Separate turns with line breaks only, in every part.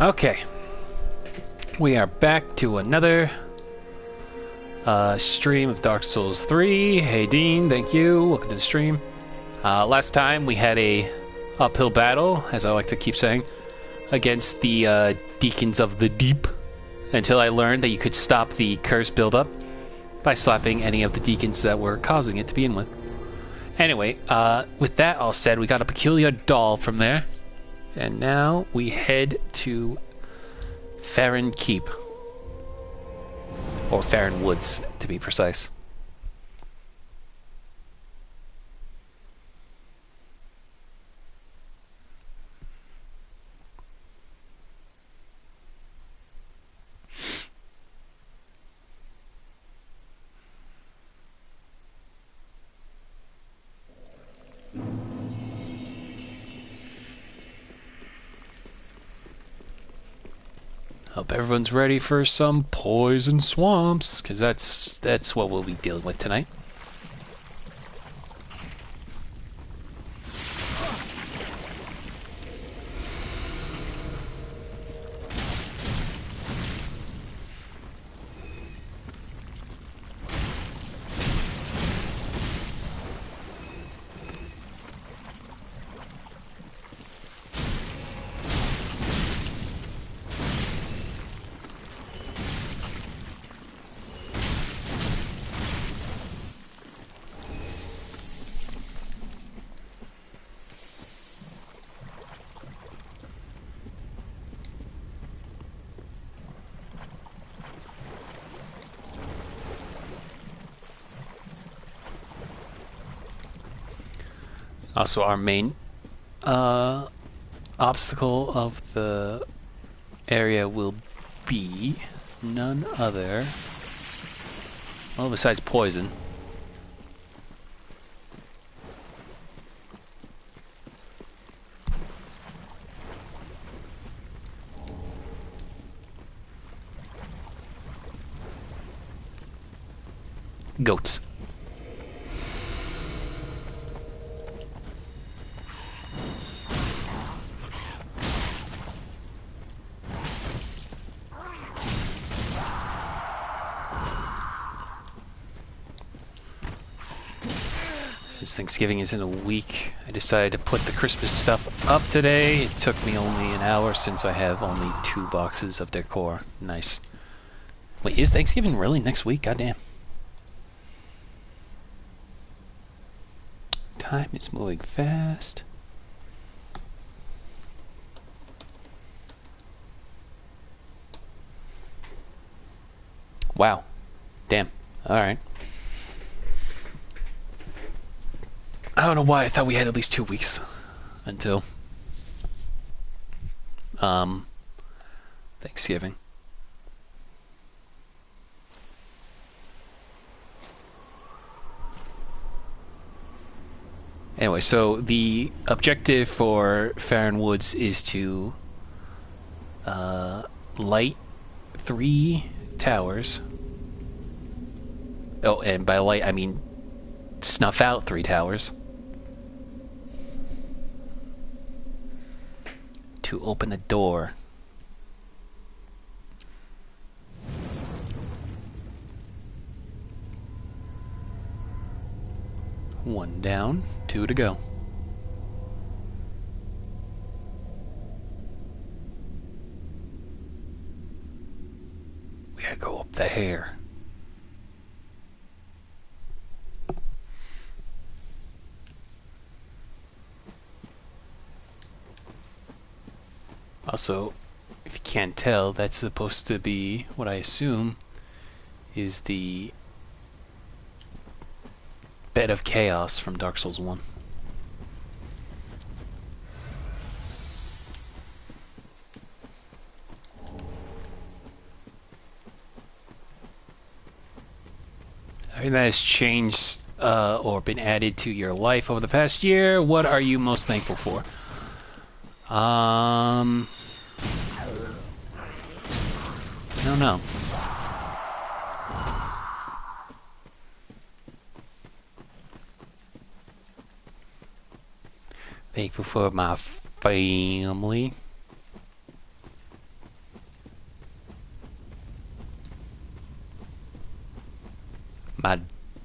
Okay, we are back to another stream of Dark Souls 3. Hey Dean, thank you. Welcome to the stream. Last time we had a uphill battle, as I like to keep saying, against the Deacons of the Deep, until I learned that you could stop the curse buildup by slapping any of the deacons that were causing it to begin with. Anyway, with that all said, we got a peculiar doll from there, and now we head to Farron Keep. Or Farron Woods, to be precise. Hope everyone's ready for some poison swamps, because that's what we'll be dealing with tonight. Also, our main obstacle of the area will be none other, well, besides poison. Goats. Since Thanksgiving is in a week, I decided to put the Christmas stuff up today. It took me only an hour since I have only 2 boxes of decor. Nice. Wait, is Thanksgiving really next week? Goddamn. Time is moving fast. Wow. Damn. Alright. I don't know why I thought we had at least 2 weeks until Thanksgiving. Anyway, so the objective for Farron Woods is to light 3 towers. Oh, and by light I mean snuff out 3 towers. To open a door. One down, 2 to go. We gotta go up the hair. Also, if you can't tell, that's supposed to be what I assume is the Bed of Chaos from Dark Souls 1. Everything that has changed or been added to your life over the past year, what are you most thankful for? I don't know. Thankful for my family. My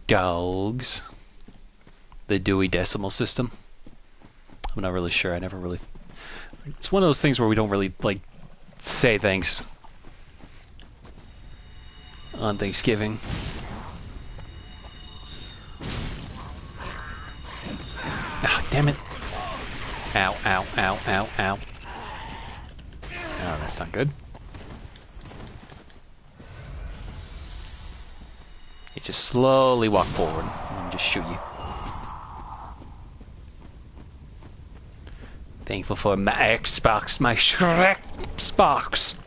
dogs. The Dewey Decimal System. I'm not really sure. I never really... It's one of those things where we don't really, like, say thanks on Thanksgiving. Ah, damn it. Ow, ow, ow, ow, ow. Oh, that's not good. You just slowly walk forward and just shoot you. Thankful for my Xbox, my Shrek Xbox.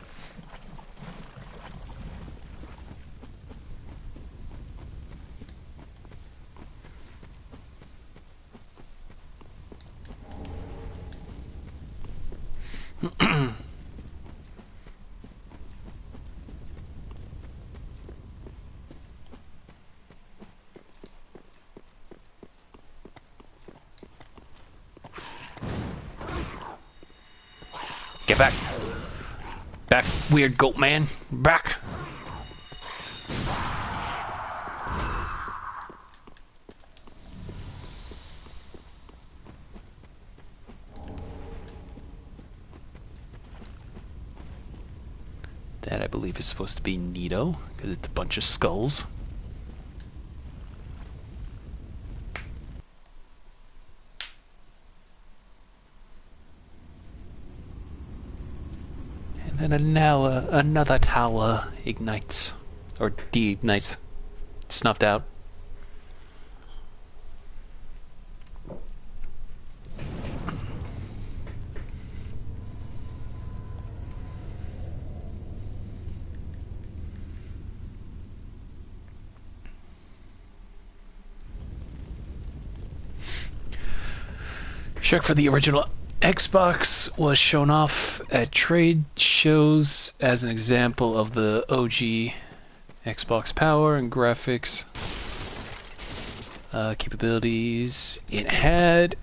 Get back. Back, weird goat man. Back. That, I believe, is supposed to be Nito, because it's a bunch of skulls. And then another tower ignites. Or de-ignites. Snuffed out. Shrek for the original Xbox was shown off at trade shows as an example of the OG Xbox power and graphics capabilities. It had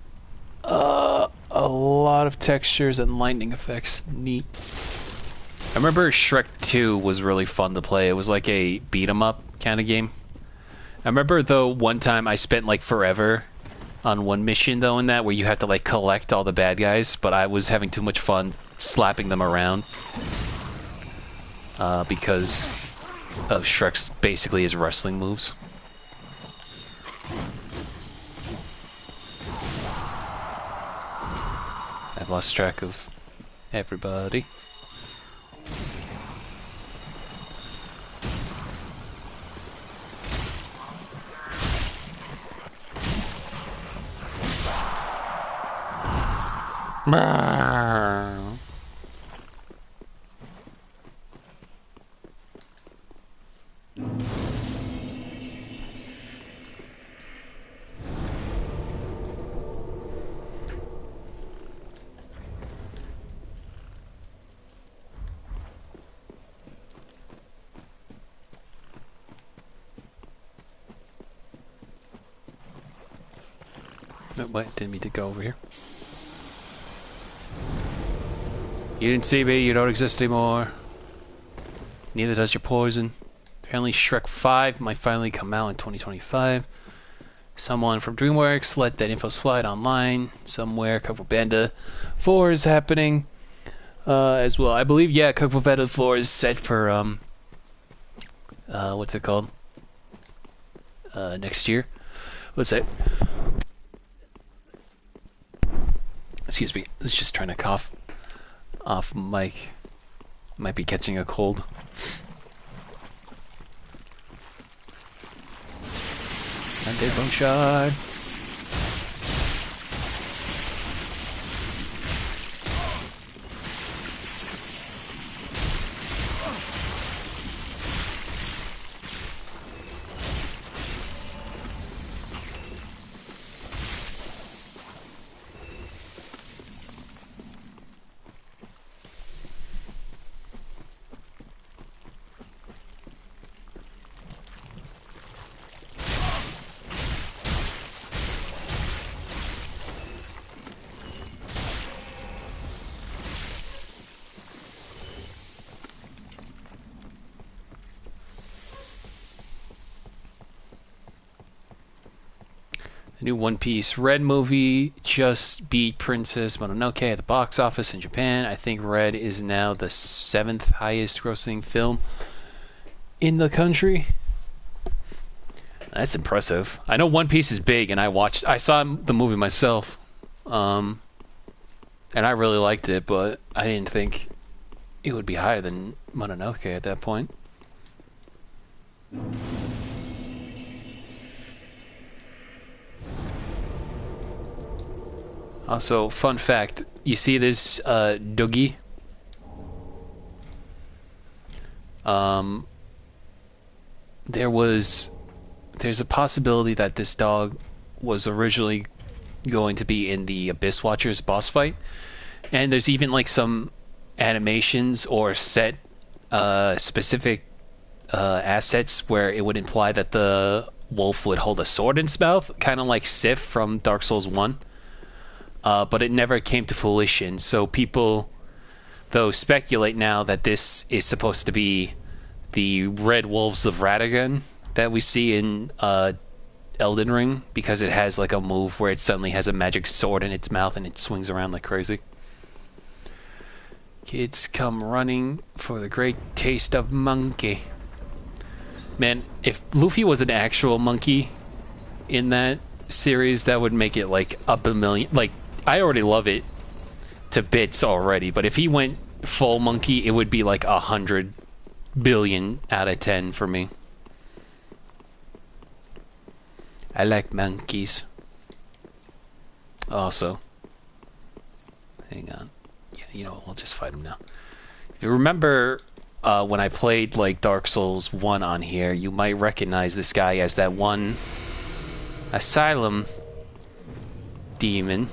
a lot of textures and lightning effects. Neat. I remember Shrek 2 was really fun to play. It was like a beat 'em up kind of game. I remember though one time I spent like forever on one mission though in that where you have to like collect all the bad guys, but I was having too much fun slapping them around because of Shrek's basically his wrestling moves. I've lost track of everybody. No, wait, didn't mean to go over here. You didn't see me, you don't exist anymore. Neither does your poison. Apparently Shrek 5 might finally come out in 2025. Someone from DreamWorks let that info slide online somewhere. Kung Fu Panda 4 is happening as well. I believe, yeah, Kung Fu Panda 4 is set for, what's it called? Next year. What's that? Excuse me, I was just trying to cough off mic. Might be catching a cold. I'm dead bone shot. New One Piece. Red movie just beat Princess Mononoke at the box office in Japan. I think Red is now the 7th highest grossing film in the country. That's impressive. I know One Piece is big, and I saw the movie myself, and I really liked it, but I didn't think it would be higher than Mononoke at that point. Also, fun fact, you see this Dougie? There's a possibility that this dog was originally going to be in the Abyss Watchers boss fight, and there's even like some animations or set specific assets where it would imply that the wolf would hold a sword in its mouth, kind of like Sif from Dark Souls 1. But it never came to fruition, so people, though, speculate now that this is supposed to be the Red Wolves of Radagon that we see in Elden Ring, because it has like a move where it suddenly has a magic sword in its mouth and it swings around like crazy. Kids come running for the great taste of monkey. Man, if Luffy was an actual monkey in that series, that would make it like up a million. Like, I already love it to bits already, but if he went full monkey, it would be like 100 billion out of 10 for me. I like monkeys. Also, hang on. Yeah, you know, we'll just fight him now. If you remember when I played like Dark Souls 1 on here, you might recognize this guy as that one Asylum demon.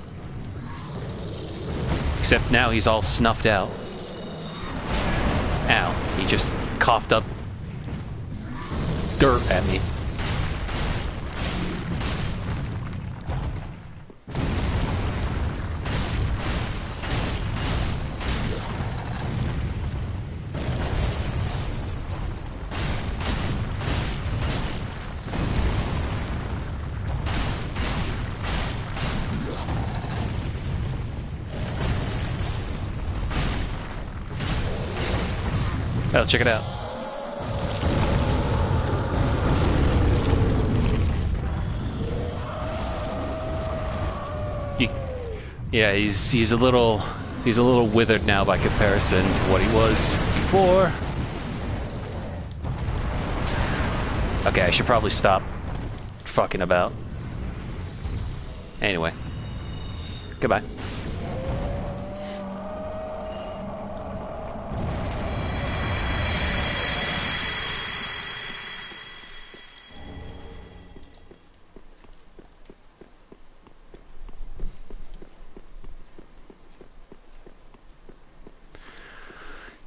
Except now he's all snuffed out. Ow, he just coughed up dirt at me. Oh, check it out. Yeah, he's a little withered now by comparison to what he was before. Okay, I should probably stop fucking about. Anyway, goodbye.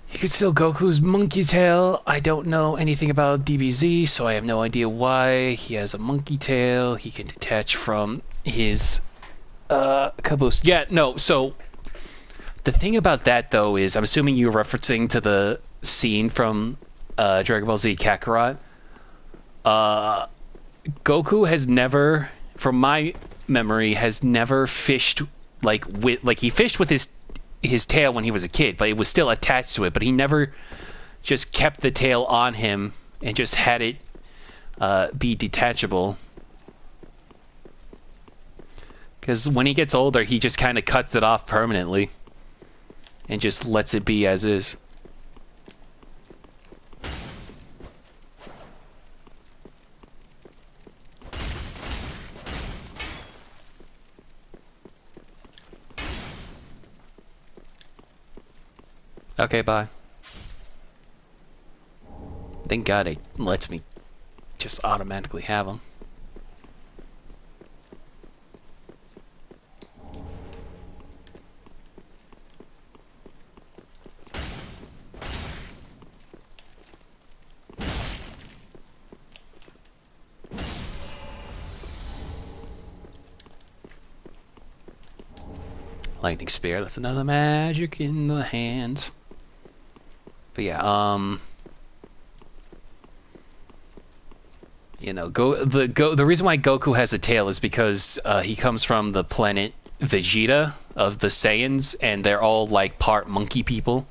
You could steal Goku's monkey tail. I don't know anything about DBZ, so I have no idea why he has a monkey tail. He can detach from his caboose. Yeah, no, so the thing about that, though, is I'm assuming you're referencing to the scene from Dragon Ball Z Kakarot. Goku has never, from my memory, has never fished he fished with his tail when he was a kid, but it was still attached to it, but he never just kept the tail on him and just had it be detachable. Because when he gets older, he just kind of cuts it off permanently and just lets it be as is. Okay, bye. Thank God it lets me just automatically have them. Lightning Spear, that's another magic in the hands. But yeah, You know, the reason why Goku has a tail is because he comes from the planet Vegeta of the Saiyans, and they're all like part monkey people.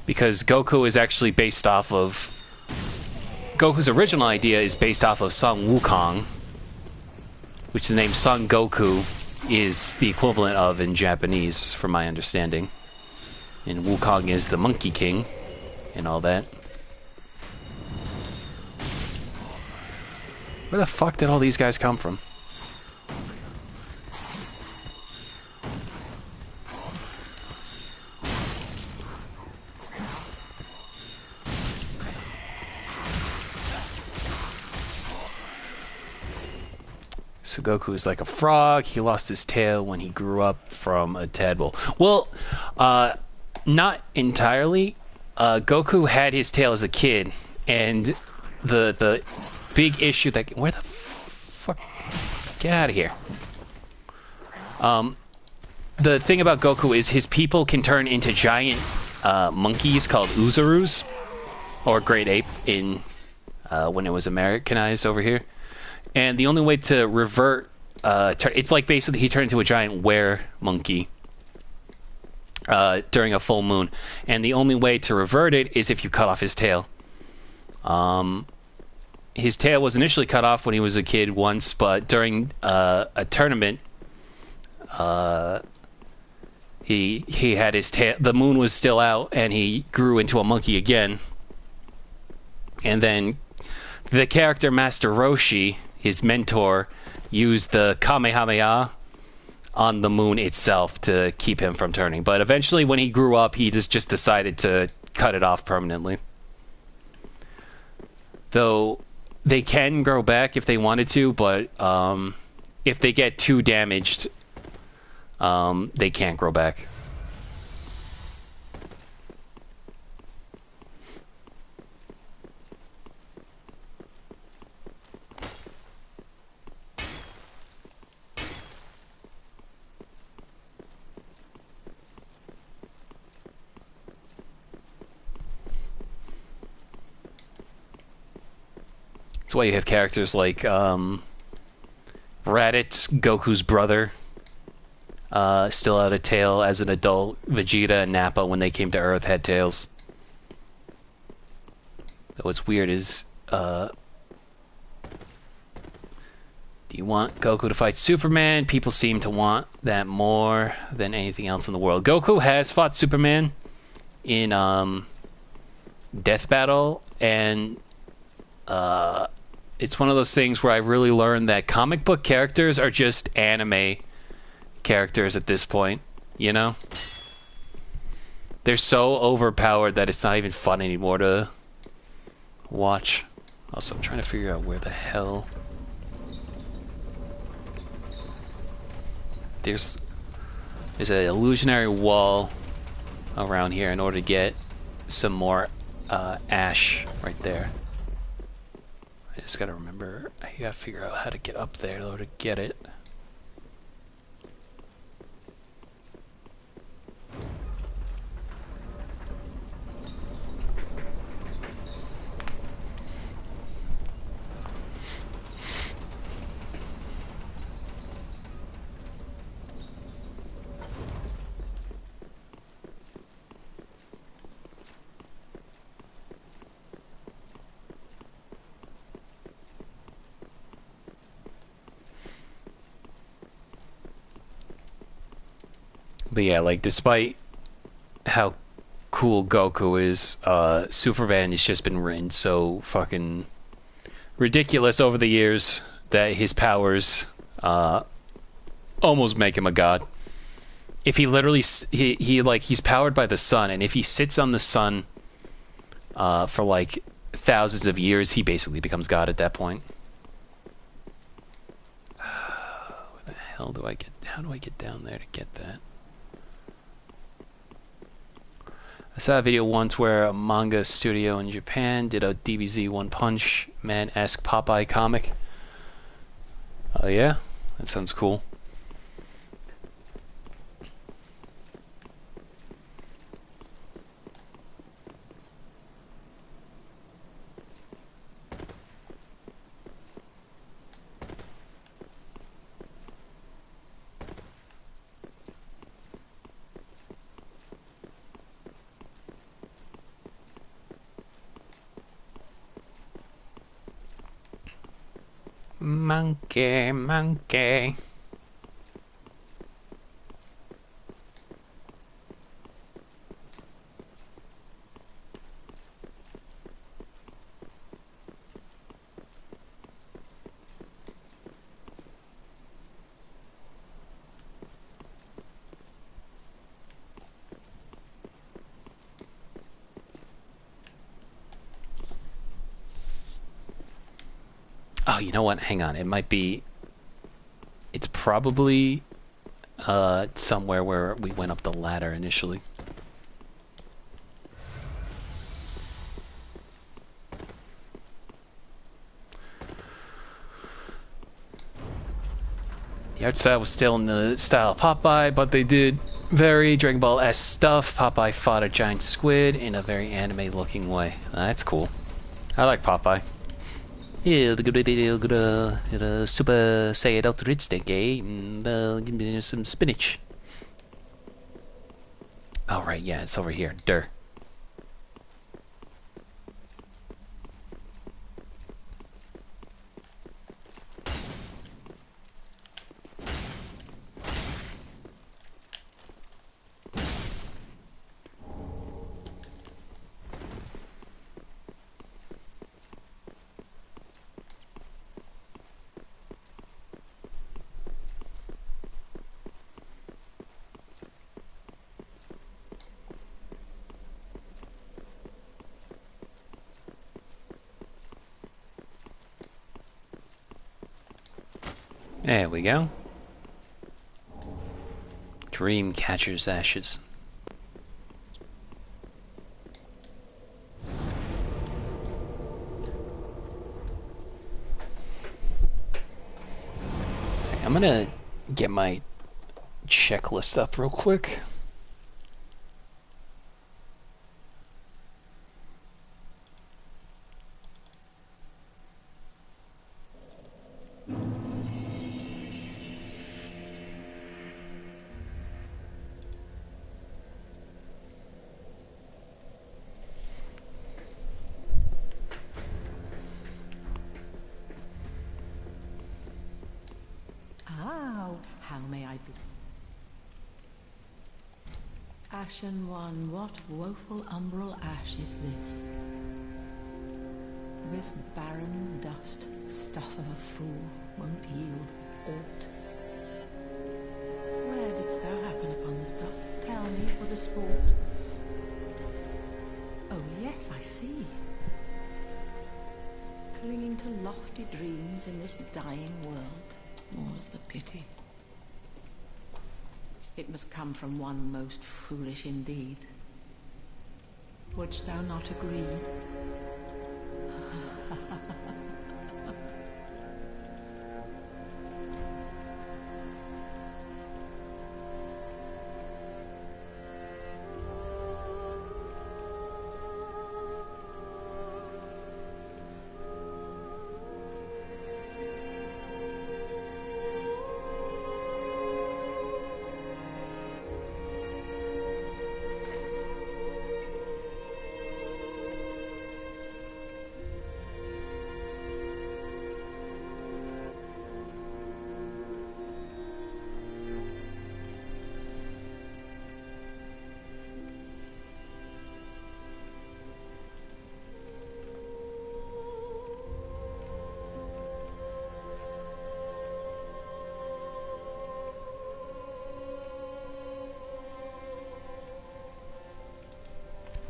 Because Goku is actually based off of... Goku's original idea is based off of Son Wukong, which the name Son Goku is the equivalent of in Japanese, from my understanding. And Wukong is the Monkey King, and all that. Where the fuck did all these guys come from? So Goku is like a frog. He lost his tail when he grew up from a tadpole. Well, not entirely. Goku had his tail as a kid, and the big issue that... Where the fuck... Get out of here. The thing about Goku is his people can turn into giant monkeys called Uzurus, or great ape in when it was Americanized over here. And the only way to revert, it's like basically he turned into a giant were monkey during a full moon. And the only way to revert it is if you cut off his tail. His tail was initially cut off when he was a kid once, but during a tournament, he had his tail. The moon was still out, and he grew into a monkey again. And then the character Master Roshi, his mentor, used the Kamehameha on the moon itself to keep him from turning. But eventually, when he grew up, he just decided to cut it off permanently. Though they can grow back if they wanted to, but if they get too damaged, they can't grow back. That's why you have characters like Raditz, Goku's brother, still had a tail as an adult. Vegeta and Nappa, when they came to Earth, had tails. But what's weird is, do you want Goku to fight Superman? People seem to want that more than anything else in the world. Goku has fought Superman in Death Battle, and it's one of those things where I really learned that comic book characters are just anime characters at this point, you know? They're so overpowered that it's not even fun anymore to watch. Also, I'm trying to figure out where the hell... There's an illusionary wall around here in order to get some more ash right there. I just gotta remember, I gotta figure out how to get up there in order to get it. But yeah, like, despite how cool Goku is, Superman has just been written so fucking ridiculous over the years that his powers almost make him a god. If he literally, he's powered by the sun, and if he sits on the sun for like thousands of years, he basically becomes God at that point. Where the hell do I get, how do I get down there to get that? I saw a video once where a manga studio in Japan did a DBZ One Punch Man-esque Popeye comic. Oh yeah? That sounds cool. Monkey, monkey. Oh, you know what? Hang on. It might be... It's probably somewhere where we went up the ladder initially. The art style was still in the style of Popeye, but they did very Dragon Ball-esque stuff. Popeye fought a giant squid in a very anime-looking way. That's cool. I like Popeye. Yeah, the good Super Saiyan Ultra Instinct, eh? Give me some spinach. Oh, right, yeah, it's over here. Durr. There we go. Dreamcatcher's ashes. I'm gonna get my checklist up real quick.
How may I be? Ashen one, what woeful umbral ash is this? This barren dust, stuff of a fool, won't yield aught. Where didst thou happen upon the stuff? Tell me for the sport. Oh yes, I see. Clinging to lofty dreams in this dying world, more's the pity. It must come from one most foolish indeed. Wouldst thou not agree?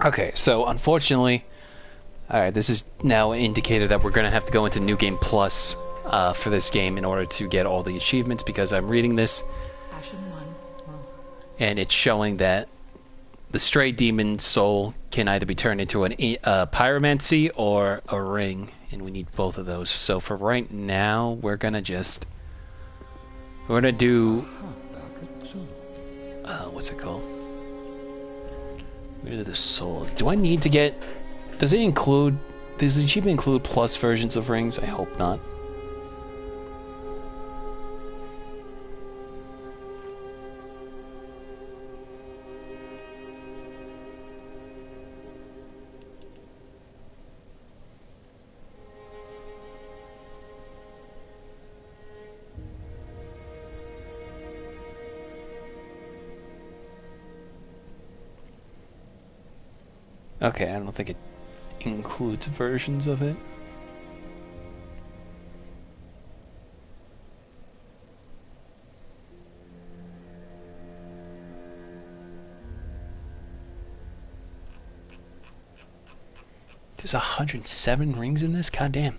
Okay, so unfortunately, alright, this is now an indicator that we're going to have to go into New Game Plus for this game in order to get all the achievements, because I'm reading this
Ashen one. Oh.
and it's showing that the stray demon soul can either be turned into an pyromancy or a ring, and we need both of those. So for right now, we're gonna do what's it called? We're gonna do the souls. Do I need to get? Does the achievement include plus versions of rings? I hope not. Okay, I don't think it includes versions of it. There's 107 rings in this? God damn.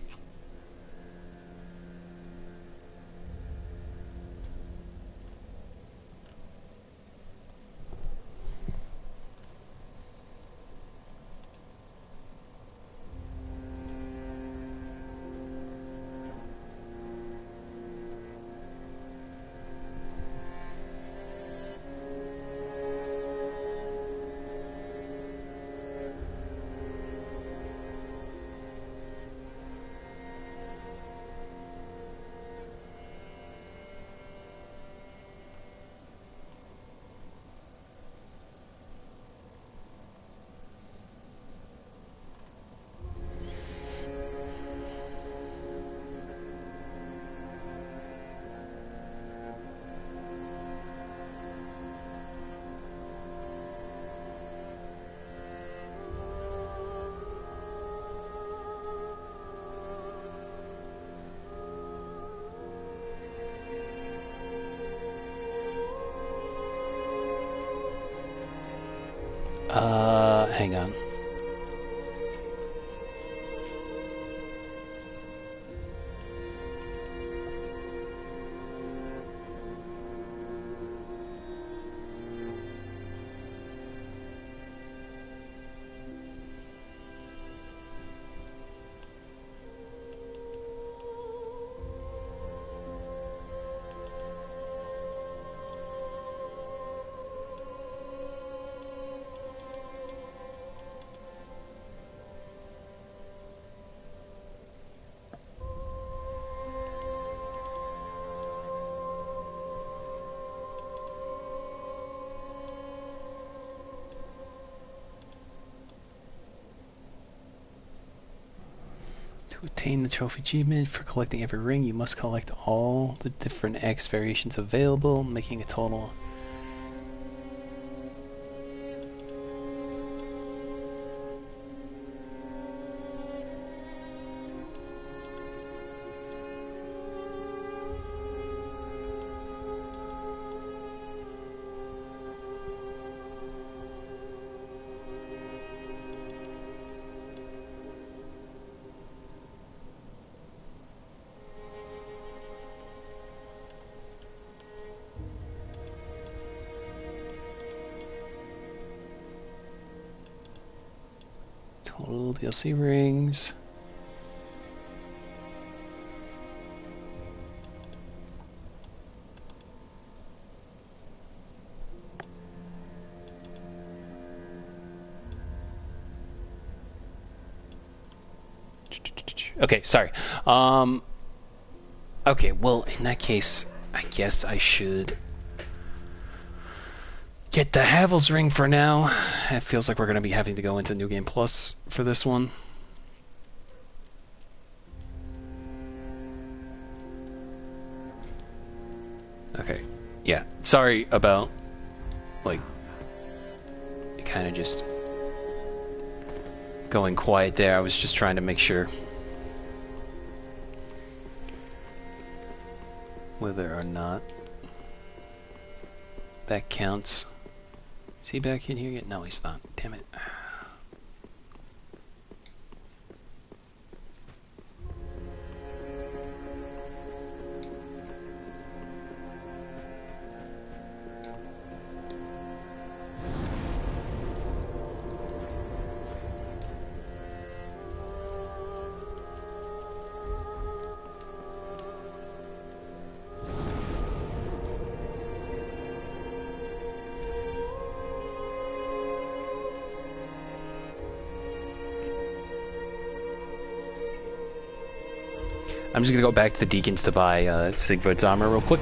Hang on. To attain the trophy achievement for collecting every ring, you must collect all the different X variations available, making a total. Total DLC rings. Okay, sorry. Okay, well, in that case, I guess I should get the Havel's ring for now. It feels like we're going to be having to go into New Game Plus for this one. Okay, yeah, sorry about, like, kind of just going quiet there. I was just trying to make sure whether or not that counts. Is he back in here yet? No, he's not. Damn it. I'm just gonna go back to the Deacons to buy Sigvard's armor real quick.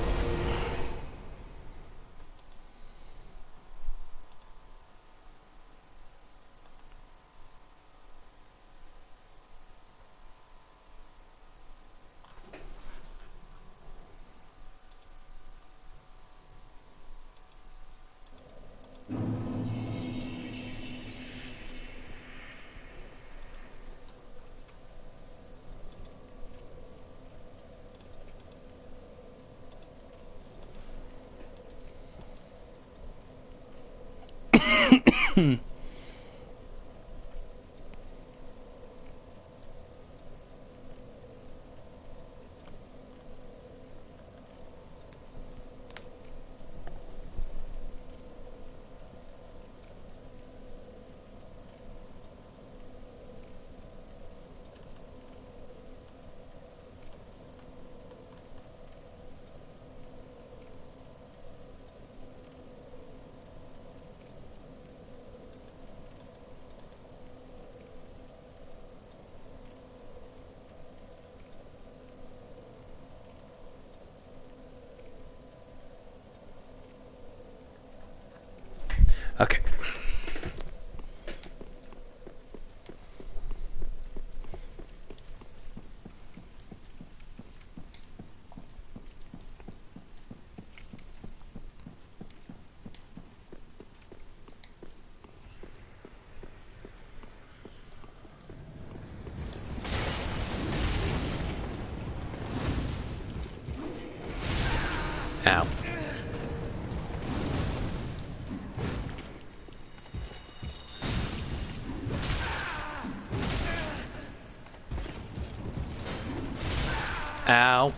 Okay. Ow. Ow.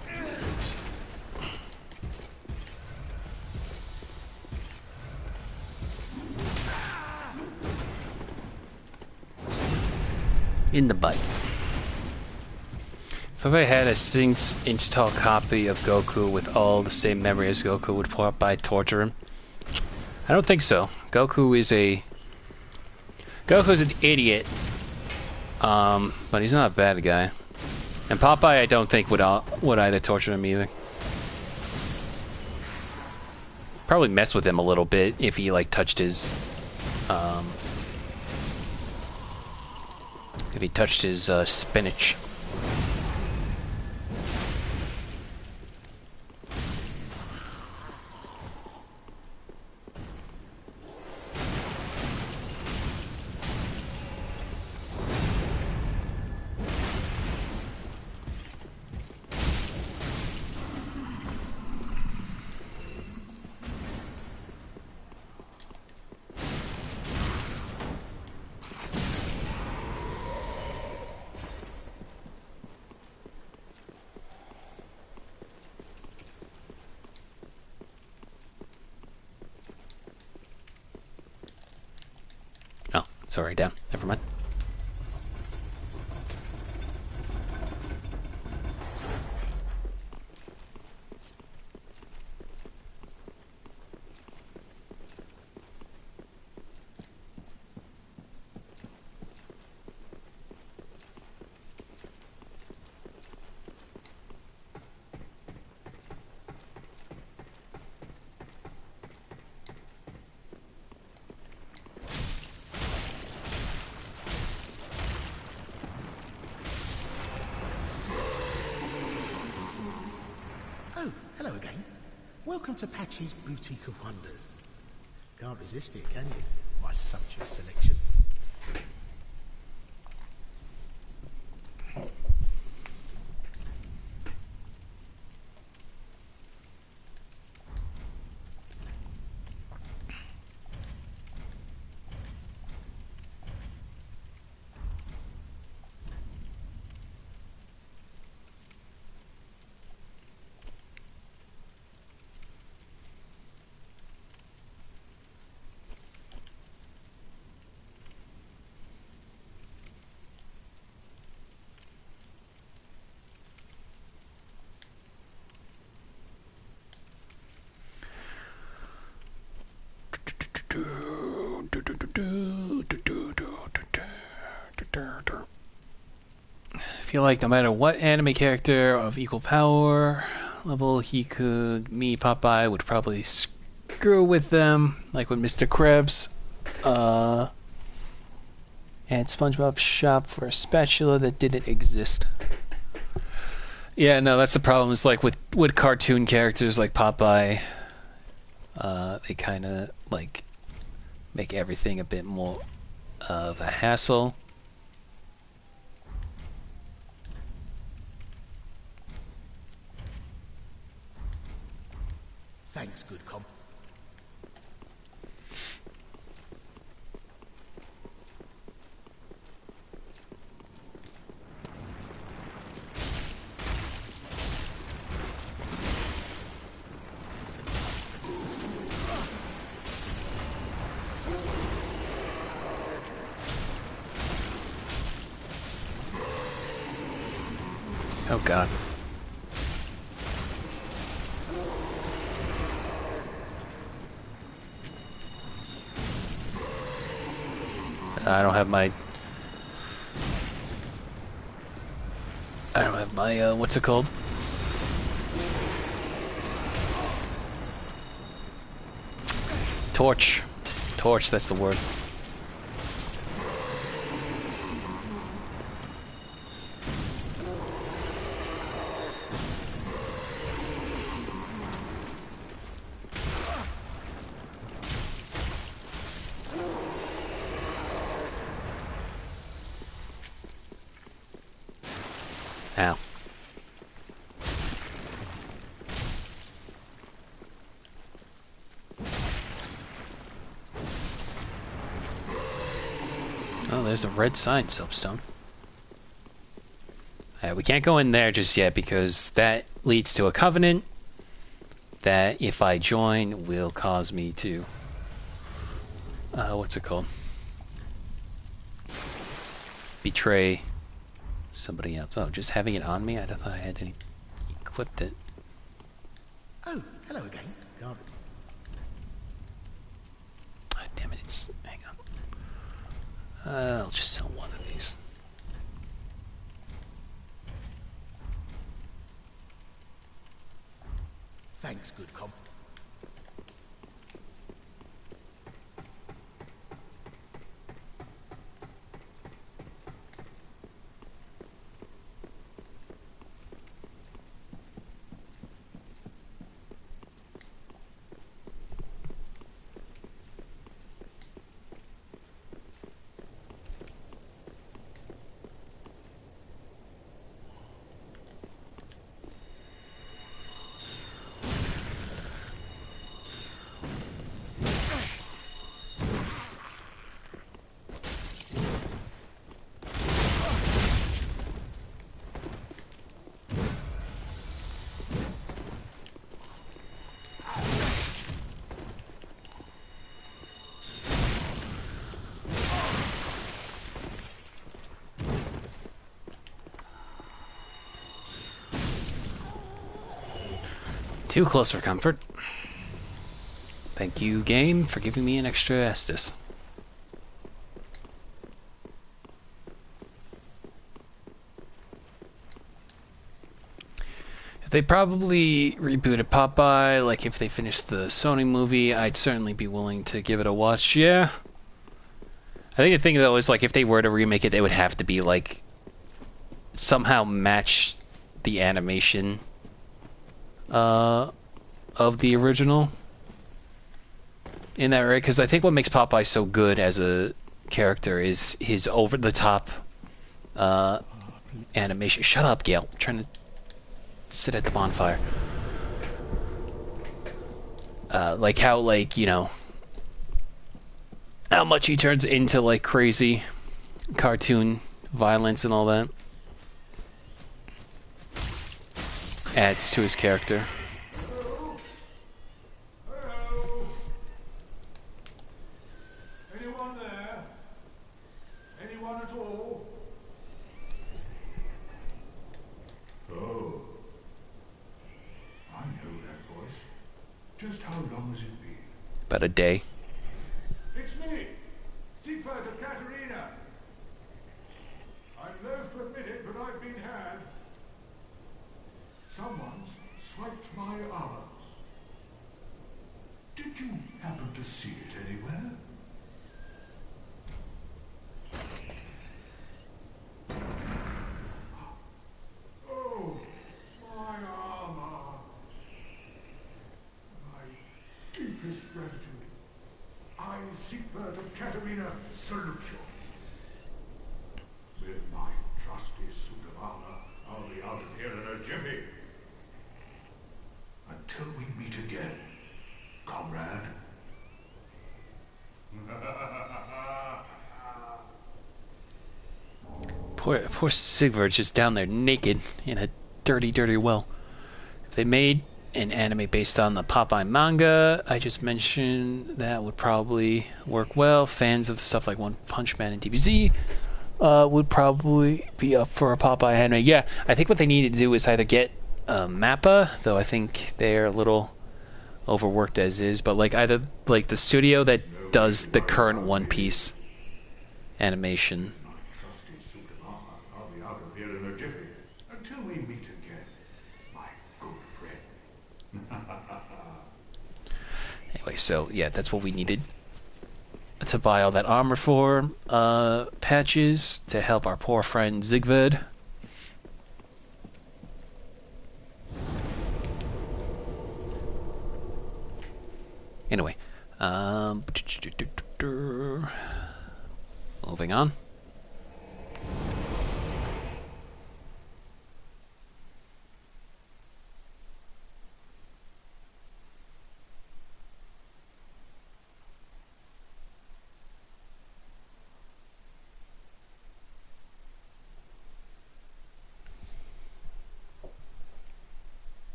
In the butt. If I had a 6-inch tall copy of Goku with all the same memory as Goku, would probably torture him? I don't think so. Goku's an idiot. But he's not a bad guy. And Popeye, I don't think would either torture him either. Probably mess with him a little bit if he like touched his, spinach. Oh, sorry, down. Never mind.
Oh, hello again. Welcome to Patchy's Boutique of Wonders. Can't resist it, can you? My sumptuous selection.
feel like no matter what anime character of equal power level me, Popeye, would probably screw with them, like with Mr. Krabs. And SpongeBob shop for a spatula that didn't exist. Yeah, no, that's the problem. Is like with cartoon characters like Popeye, they kind of like make everything a bit more of a hassle.
Thanks, good comp.
Oh god. I don't have my what's it called? Torch. Torch, that's the word. Ow. Oh, there's a red sign, Soapstone. We can't go in there just yet because that leads to a covenant that if I join will cause me to what's it called? Betray somebody else. Oh, just having it on me? I thought I had equipped it.
Oh, hello again. God.
Oh, damn it, hang on. I'll just sell one of these.
Thanks, good comp.
Too close for comfort. Thank you, game, for giving me an extra Estus. If they probably rebooted Popeye, like if they finished the Sony movie, I'd certainly be willing to give it a watch, yeah. I think the thing though is like if they were to remake it, they would have to be like somehow match the animation of the original in that, right? Because I think what makes Popeye so good as a character is his over-the-top animation. Shut up, Gale. I'm trying to sit at the bonfire. Like how, like, you know, how much he turns into, like, crazy cartoon violence and all that. Adds to his character.
Hello? Hello? Anyone there? Anyone at all? Oh. I know that voice. Just how long has it been?
About a day.
It's me, Siegfried of Katerina. I'm loath to admit it, but I've been Someone's swiped my armor. Did you happen to see it anywhere? Oh, my armor. My deepest gratitude. I, Siegfried of Katarina, salute you. With my trusty suit of armor, I'll be out of here in a jiffy. Until we meet again, comrade.
Poor Sigvard's just down there naked in a dirty, dirty well. If they made an anime based on the Popeye manga I just mentioned, that would probably work well. Fans of stuff like One Punch Man and DBZ would probably be up for a Popeye anime. Yeah, I think what they need to do is either get Mappa, though I think they're a little overworked as is, but like either like the studio that does the current One Piece animation.
My trusty suit of armor, I'll be out of here in a jiffy. Until we meet again, my good friend.
Anyway, so yeah, that's what we needed to buy all that armor for. Patches to help our poor friend Sigvard. Anyway, moving on.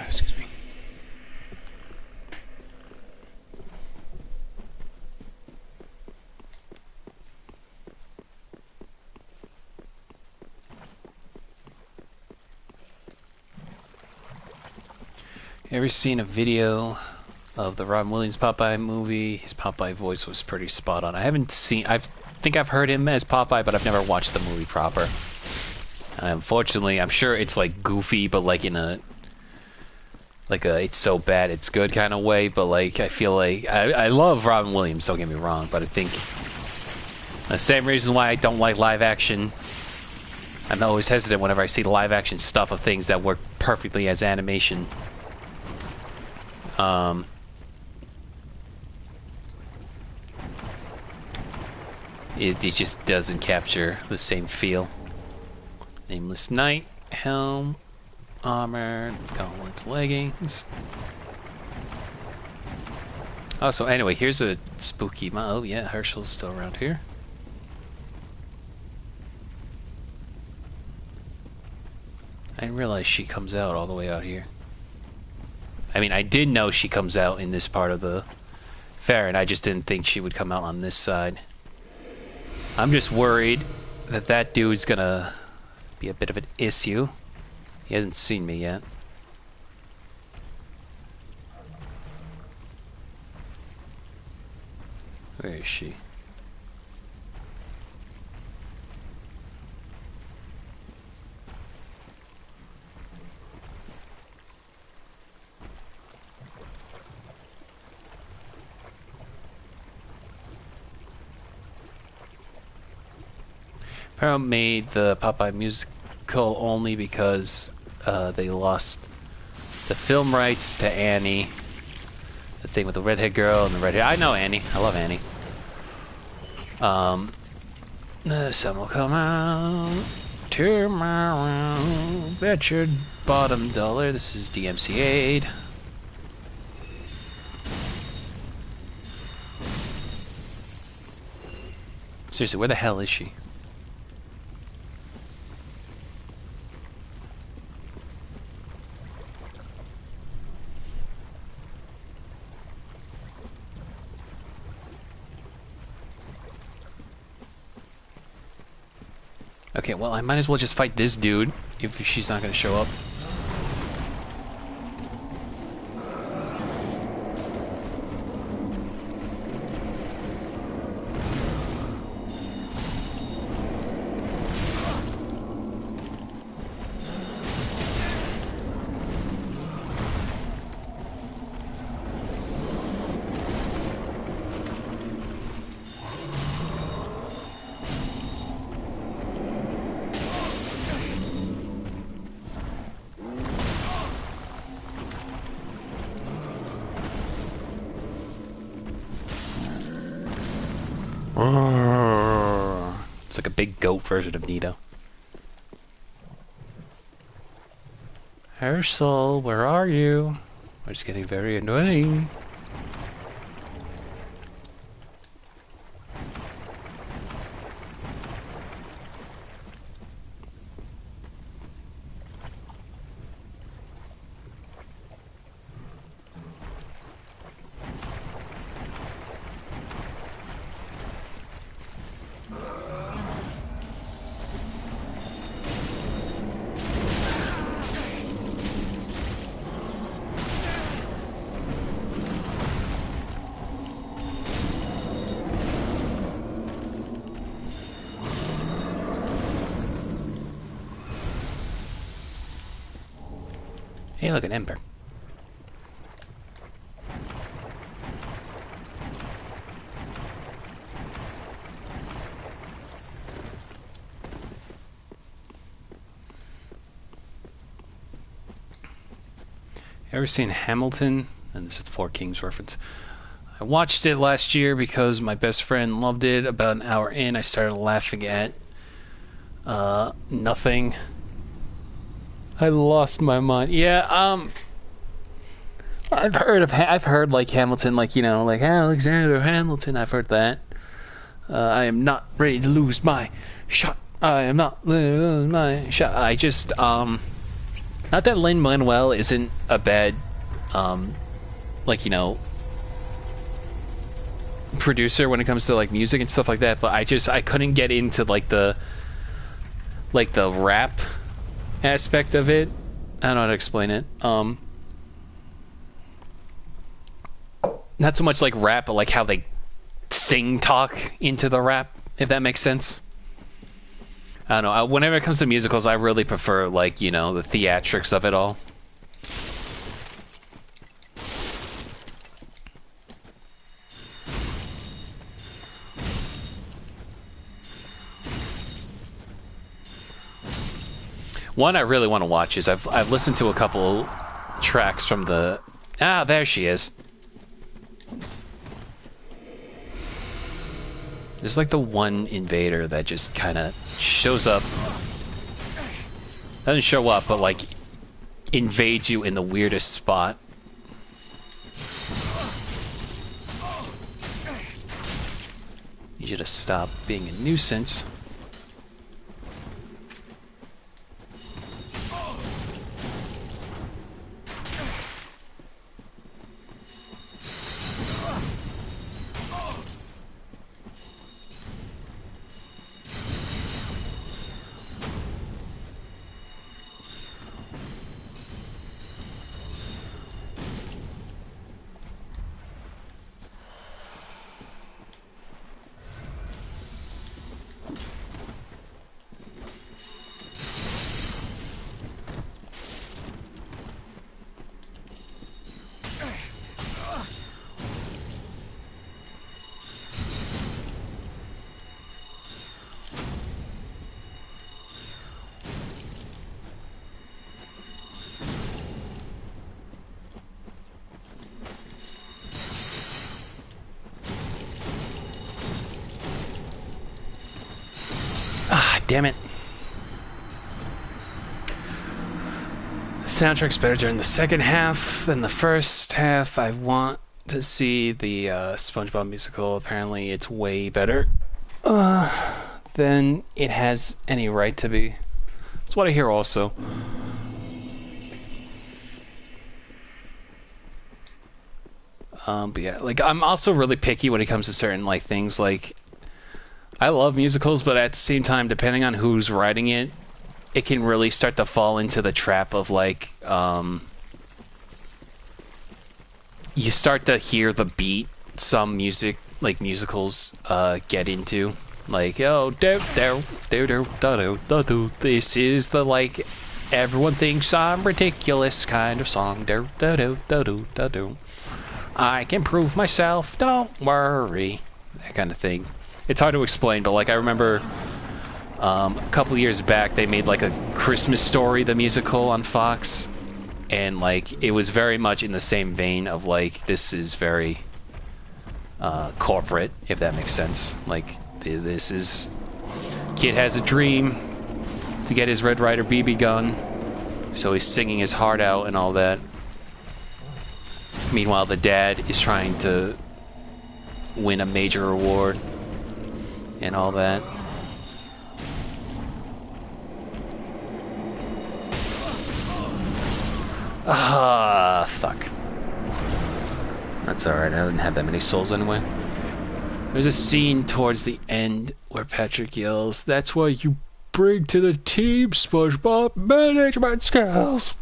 Excuse me. You ever seen a video of the Robin Williams Popeye movie? His Popeye voice was pretty spot on. I think I've heard him as Popeye, but I've never watched the movie proper. And unfortunately, I'm sure it's like goofy, but like in a it's so bad it's good kind of way. But like I feel like I love Robin Williams. Don't get me wrong, but I think the same reason why I don't like live action. I'm always hesitant whenever I see the live action stuff of things that work perfectly as animation. It just doesn't capture the same feel. Nameless Knight, helm, armor, gauntlets, leggings. Oh, so anyway, here's a spooky oh yeah, Herschel's still around here. I didn't realize she comes out all the way out here. I mean, I did know she comes out in this part of the fair, and I just didn't think she would come out on this side. I'm just worried that that dude's gonna be a bit of an issue. He hasn't seen me yet. Where is she? Paramount made the Popeye musical only because they lost the film rights to Annie. The thing with the redhead girl and the redhead. I know Annie. I love Annie. The sun will come out tomorrow. Bet your bottom dollar. This is DMCA'd. Seriously, where the hell is she? Okay, well, I might as well just fight this dude if she's not going to show up. It's like a big goat version of Nito. Herschel, where are you? It's getting very annoying. Hey, look, an ember. Ever seen Hamilton? And this is the Four Kings reference. I watched it last year because my best friend loved it. About an hour in, I started laughing at nothing. I lost my mind. Yeah, I've heard like Hamilton, like, you know, like Alexander Hamilton. I've heard that. I am not ready to lose my shot. I am not lose my shot. I just not that Lin-Manuel isn't a bad like, you know, producer when it comes to like music and stuff like that, but I couldn't get into like the rap aspect of it. I don't know how to explain it. Not so much like rap, but like how they sing talk into the rap, if that makes sense. I don't know. Whenever it comes to musicals, I really prefer, like, you know, the theatrics of it all. One I really want to watch is I've listened to a couple tracks from the... Ah, there she is. There's like the one invader that just kind of shows up. Doesn't show up, but like invades you in the weirdest spot. Need you to stop being a nuisance. Damn it. The soundtrack's better during the second half than the first half. I want to see the SpongeBob musical. Apparently it's way better than it has any right to be. That's what I hear also. But yeah, like, I'm also really picky when it comes to certain like things. Like, I love musicals, but at the same time, depending on who's writing it, it can really start to fall into the trap of like, you start to hear the beat some music, like musicals, get into. Like, oh, this is the, like, everyone thinks I'm ridiculous kind of song. I can prove myself, don't worry. That kind of thing. It's hard to explain, but like I remember a couple years back they made like a Christmas Story, the musical, on Fox, and like it was very much in the same vein of like, this is very corporate, if that makes sense. Like, this is... Kid has a dream to get his Red Ryder BB gun, so he's singing his heart out and all that. Meanwhile, the dad is trying to win a major award and all that. Ah, fuck. That's alright, I didn't have that many souls anyway. There's a scene towards the end where Patrick yells, "That's why you bring to the team, SpongeBob, management skills!"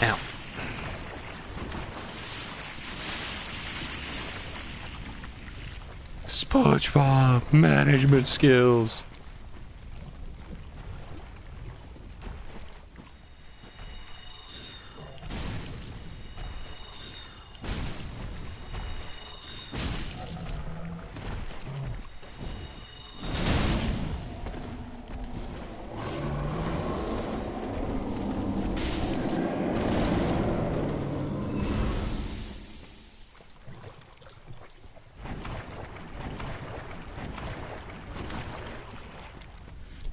Ow. SpongeBob, management skills.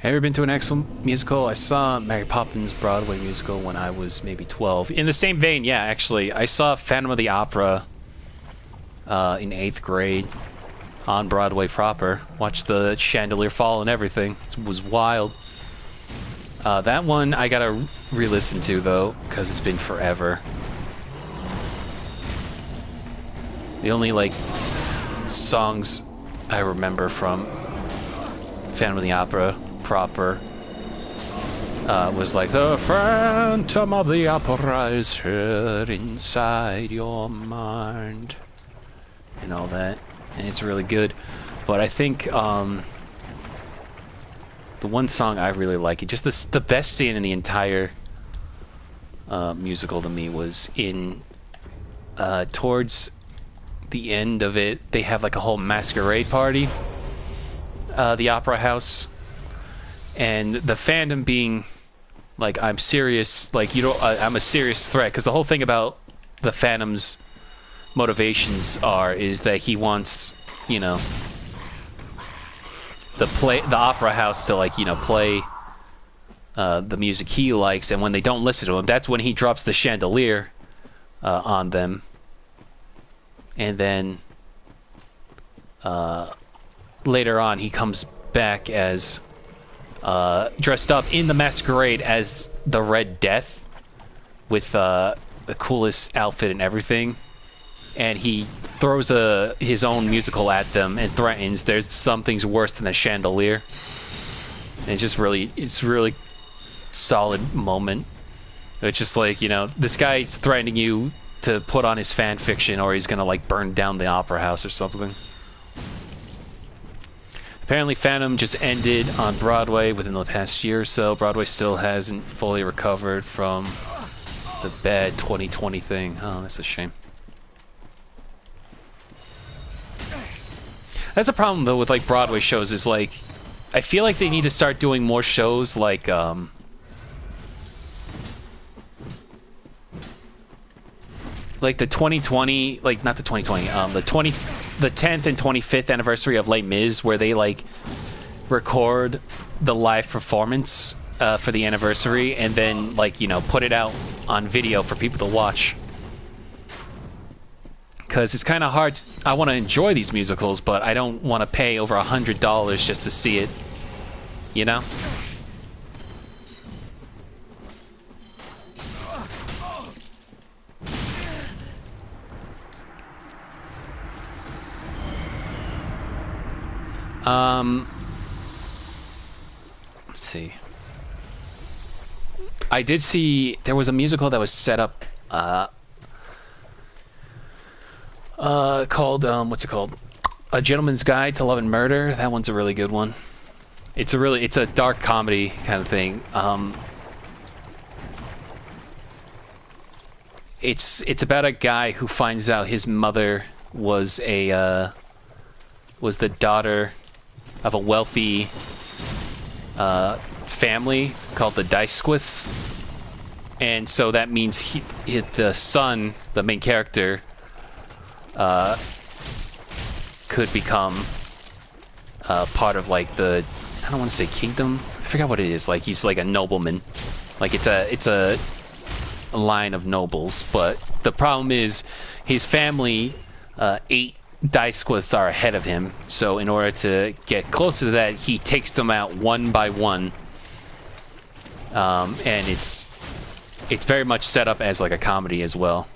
Have you ever been to an excellent musical? I saw Mary Poppins Broadway musical when I was maybe 12. In the same vein, yeah, actually. I saw Phantom of the Opera in 8th grade on Broadway proper. Watched the chandelier fall and everything. It was wild. That one I gotta re-listen to, though, because it's been forever. The only, like, songs I remember from Phantom of the Opera proper was like, "The Phantom of the Opera is here inside your mind," and all that, and it's really good. But I think the one song I really like, just the best scene in the entire musical to me was in towards the end of it. They have like a whole masquerade party, the opera house. And the fandom being like, I'm serious, like, you don't, I'm a serious threat, because the whole thing about the Phantom's motivations is that he wants, you know, the opera house to, like, you know, play the music he likes, and when they don't listen to him, that's when he drops the chandelier on them. And then later on he comes back as dressed up in the masquerade as the Red Death with the coolest outfit and everything, and he throws his own musical at them and threatens there's something's worse than a chandelier. And it's really solid moment. It's just like, you know, this guy's threatening you to put on his fan fiction or he's gonna like burn down the opera house or something. Apparently Phantom just ended on Broadway within the past year or so. Broadway still hasn't fully recovered from the bad 2020 thing. Oh, that's a shame. That's a problem though with like Broadway shows, is like, I feel like they need to start doing more shows like the 2020, like not the 2020, the 10th and 25th anniversary of Les Mis, where they like record the live performance for the anniversary and then, like, you know, put it out on video for people to watch. Because it's kind of hard. I want to enjoy these musicals, but I don't want to pay over $100 just to see it, you know? Let's see. I did see there was a musical that was set up called what's it called? A Gentleman's Guide to Love and Murder. That one's a really good one. It's a dark comedy kind of thing. It's about a guy who finds out his mother was the daughter of a wealthy family called the Dicesquiths, and so that means the son, the main character, could become part of like the, I don't want to say kingdom. I forgot what it is. Like he's like a nobleman. Like it's a line of nobles, but the problem is his family, 8 Dicesquiths are ahead of him. So in order to get closer to that, he takes them out one by one. And it's very much set up as like a comedy as well.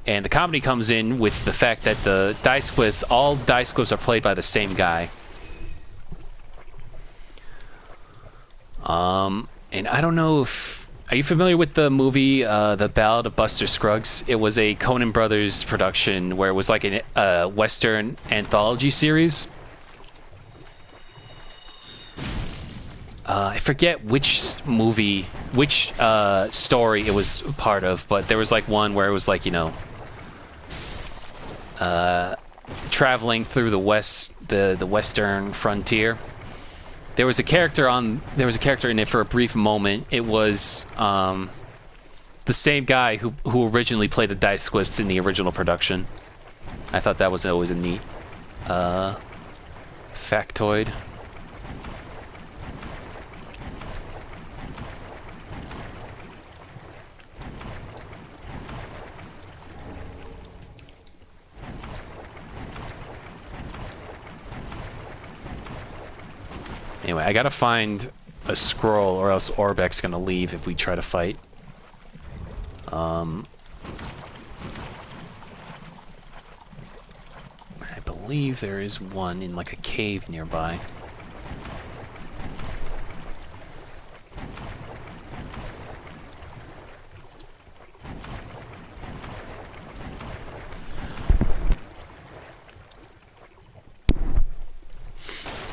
And the comedy comes in with the fact that all Dicesquiths are played by the same guy. And I don't know if... Are you familiar with the movie, The Ballad of Buster Scruggs? It was a Coen Brothers production where it was like a Western anthology series. I forget which story it was part of, but there was like one where it was like, you know, traveling through the western frontier. There was a character in it for a brief moment. It was the same guy who originally played the Dicesquiths in the original production. I thought that was always a neat factoid. Anyway, I gotta find a scroll or else Orbek's gonna leave if we try to fight. I believe there is one in like a cave nearby.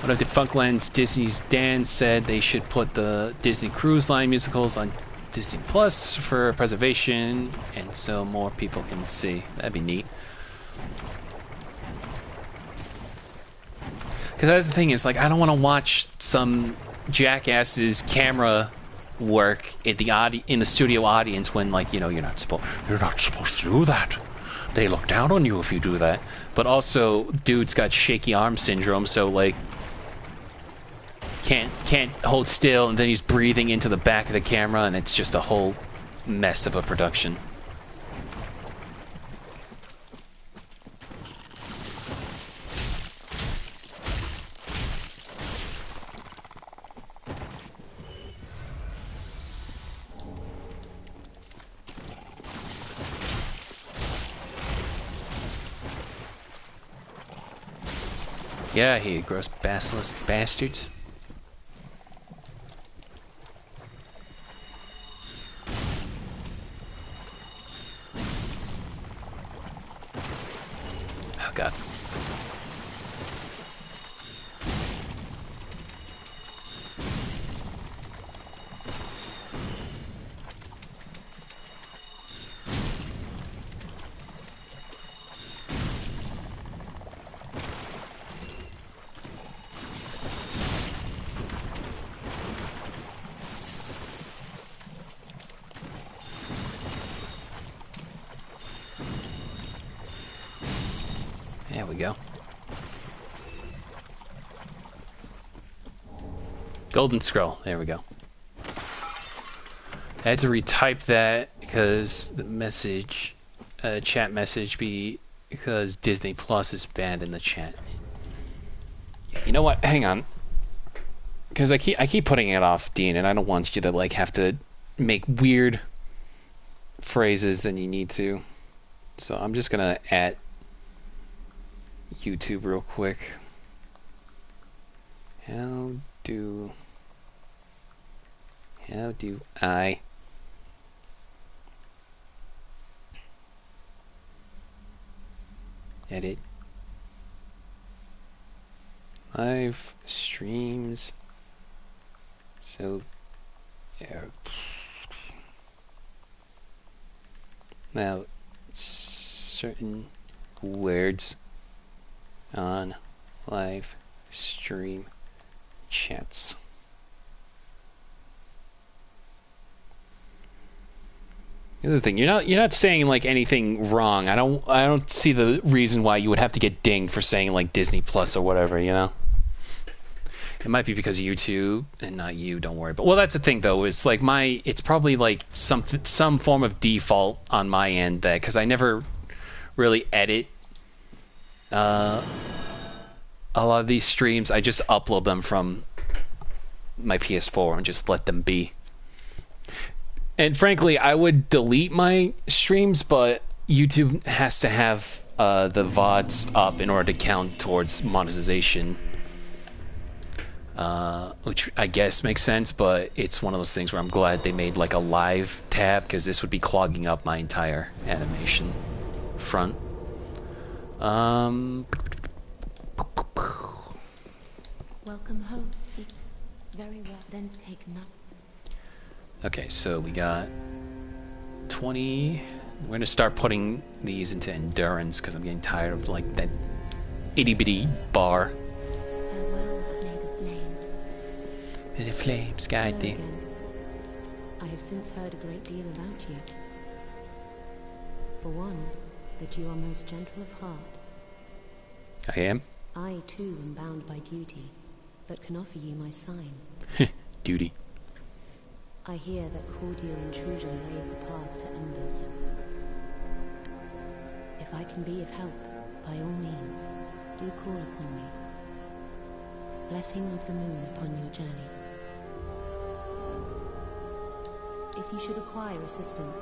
One of Defunctland's Disney's Dan said they should put the Disney Cruise Line musicals on Disney Plus for preservation and so more people can see. That'd be neat. Because that's the thing, is like I don't want to watch some jackass's camera work in the studio audience when, like, you know, you're not supposed to do that. They look down on you if you do that. But also, dude's got shaky arm syndrome, so like can't hold still, and then he's breathing into the back of the camera, and it's just a whole mess of a production. Yeah, you gross basilisk bastards. Oh god. There we go. Golden scroll. There we go. I had to retype that because the message, chat message, because Disney Plus is banned in the chat. You know what? Hang on. Because I keep putting it off, Dean, and I don't want you to like have to make weird phrases than you need to. So I'm just gonna add YouTube real quick. How do I Edit. Live streams. So, yeah. Now, certain words on live stream chats. The other thing, you're not saying like anything wrong. I don't see the reason why you would have to get dinged for saying like Disney Plus or whatever, you know? It might be because of YouTube and not you, don't worry. But well, that's the thing though, it's like it's probably like some form of default on my end that cuz I never really edit a lot of these streams. I just upload them from my PS4 and just let them be. And frankly, I would delete my streams, but YouTube has to have the VODs up in order to count towards monetization. Which I guess makes sense, but it's one of those things where I'm glad they made like a live tab, because this would be clogging up my entire animation front.
Welcome home, speak very well, then take note.
Okay, so we got 20. We're gonna start putting these into endurance because I'm getting tired of like that itty bitty bar.
Farewell, may the flame.
And the flames guide thee.
Hello again. I have since heard a great deal about you. For one, that you are most gentle of heart.
I am?
I too am bound by duty, but can offer you my sign.
Duty.
I hear that cordial intrusion lays the path to embers. If I can be of help, by all means, do call upon me. Blessing of the moon upon your journey. If you should require assistance,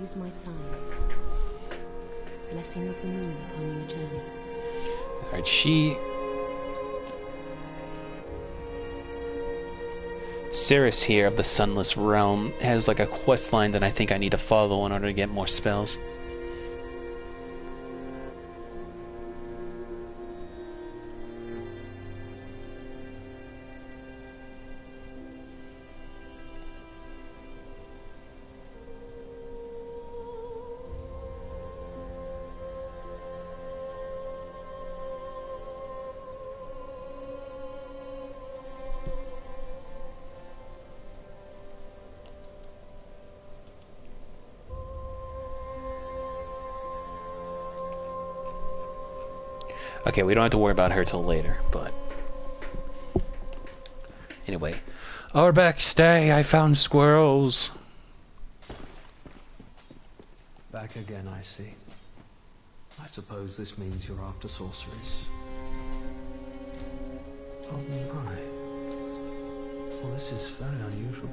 use my sign. Blessing of the moon upon your journey.
Alright, Cirrus here of the Sunless Realm has like a quest line that I think I need to follow in order to get more spells. Okay, we don't have to worry about her till later, but... Anyway. Our backstay, I found squirrels.
Back again, I see. I suppose this means you're after sorceries. Oh my. Well, this is very unusual.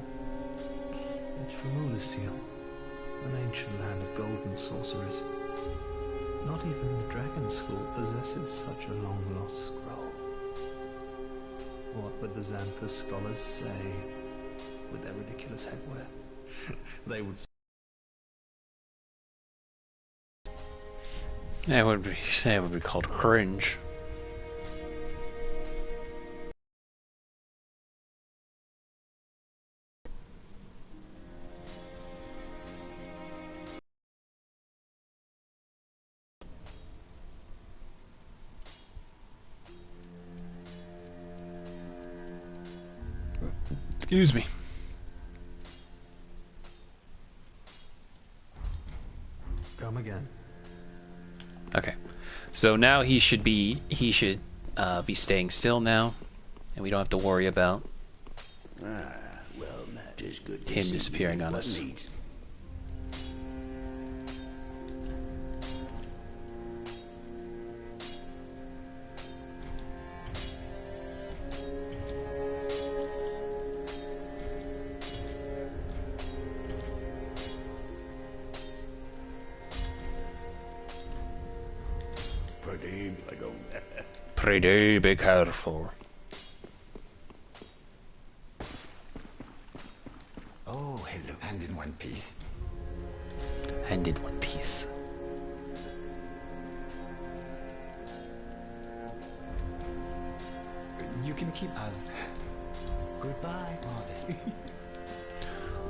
It's from Ulyssil, an ancient land of golden sorceries. Not even the Dragon School possesses such a long-lost scroll. What would the Xanthus scholars say with their ridiculous headwear? They would
That would be called cringe. Excuse me.
come again.
Okay, so now he should be staying still now, and we don't have to worry about him disappearing on us. Pretty be careful.
Oh, hello. And in one piece.
And in one piece.
can keep us. Goodbye.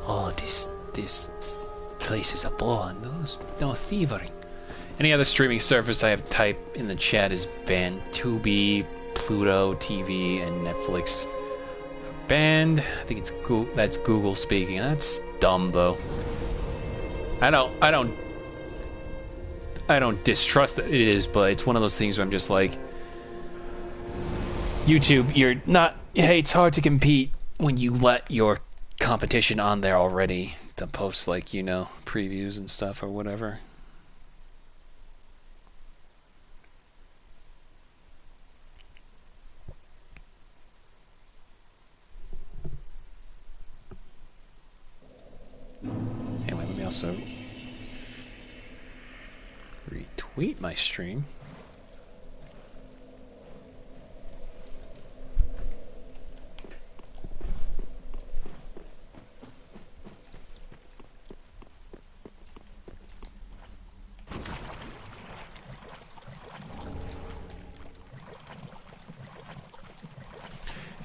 Oh, this place is a bore. No thievery. Any other streaming service I have typed in the chat is banned. Tubi, Pluto TV, and Netflix. Banned. I think it's that's Google speaking. That's dumb though. I don't distrust that it is, but it's one of those things where I'm just like, YouTube, you're not. Hey, it's hard to compete when you let your competition on there already to post, like, you know, previews and stuff or whatever. Anyway, let me also retweet my stream.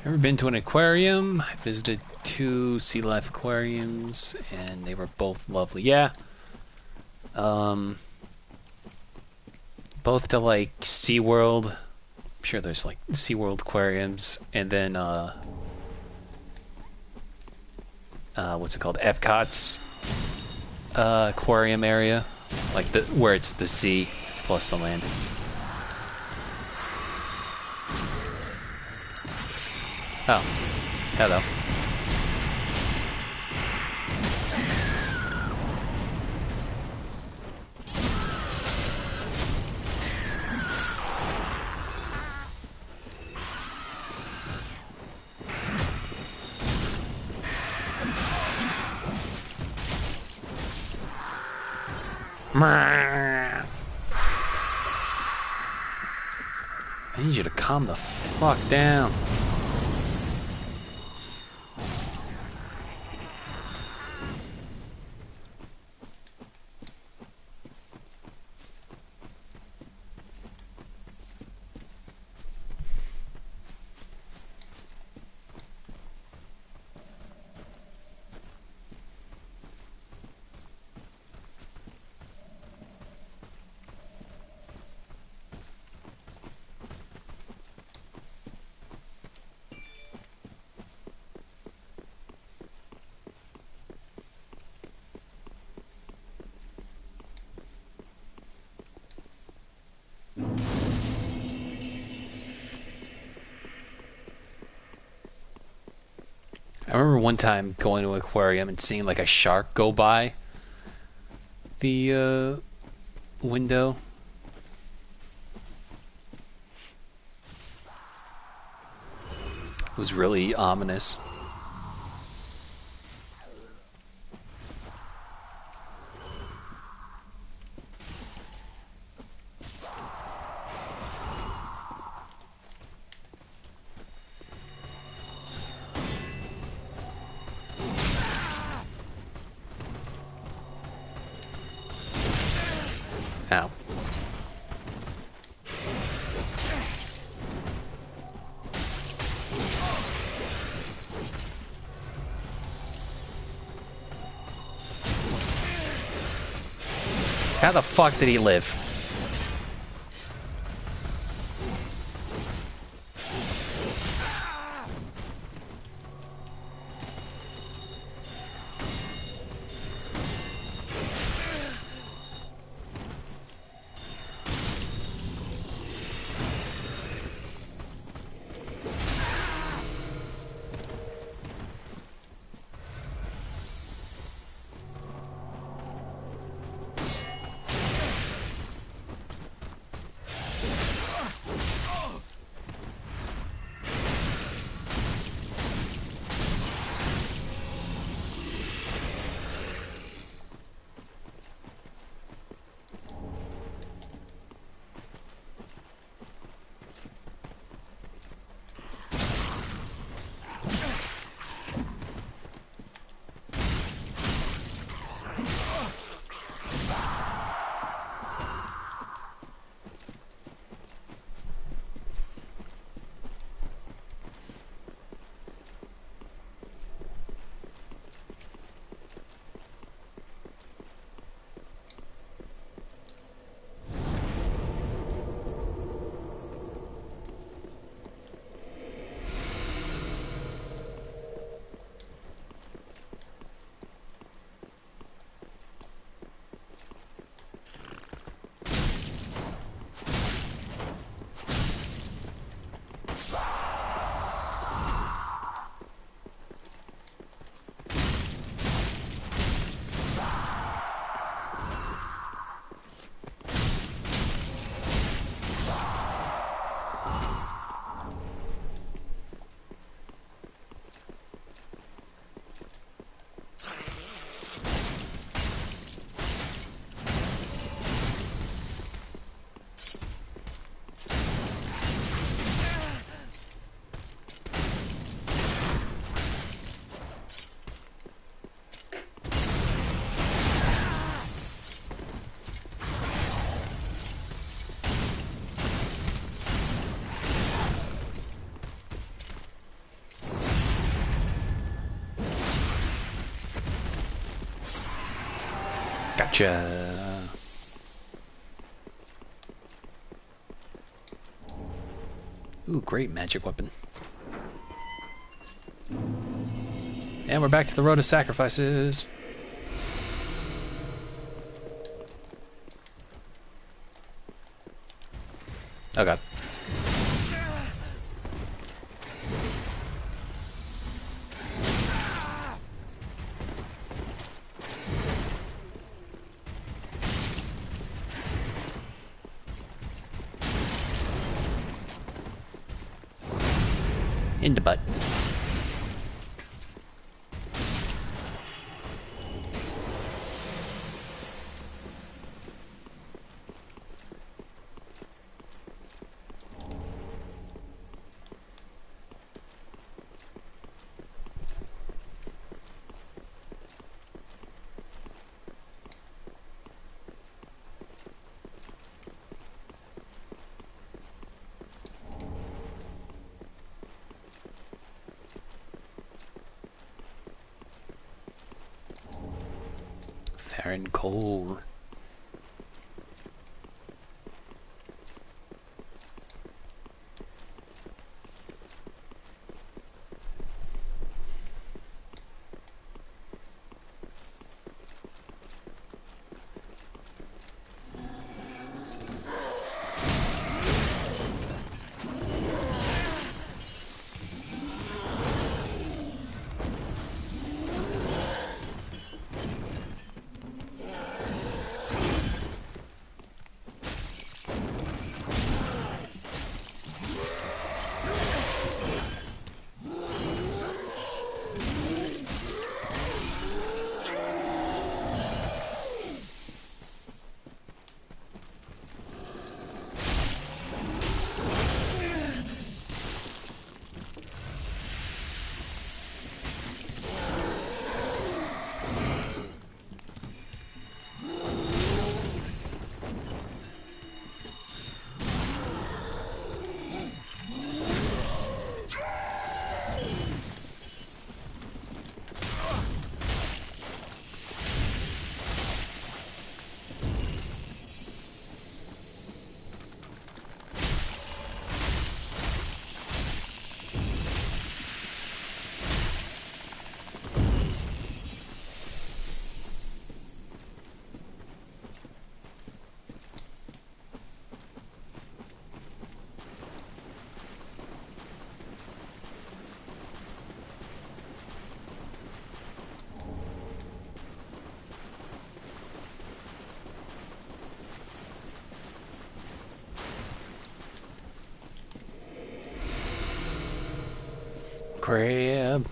Ever been to an aquarium? I visited 2 sea life aquariums, and they were both lovely. Yeah. Both to like SeaWorld. I'm sure there's like SeaWorld aquariums, and then what's it called? Epcot's aquarium area, like where it's the sea plus the land. Oh, hello. I need you to calm the fuck down. I remember one time going to an aquarium and seeing like a shark go by the window. It was really ominous. Ow. How the fuck did he live? Gotcha. Ooh, great magic weapon. And we're back to the road of sacrifices. Oh god. In the butt. Farron Cole. Crab.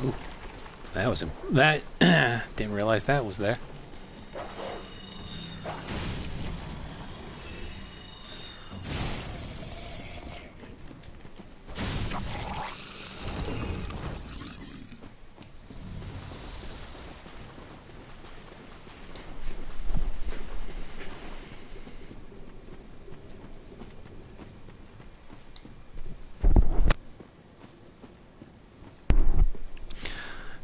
Ooh, that was that. Didn't realize that was there.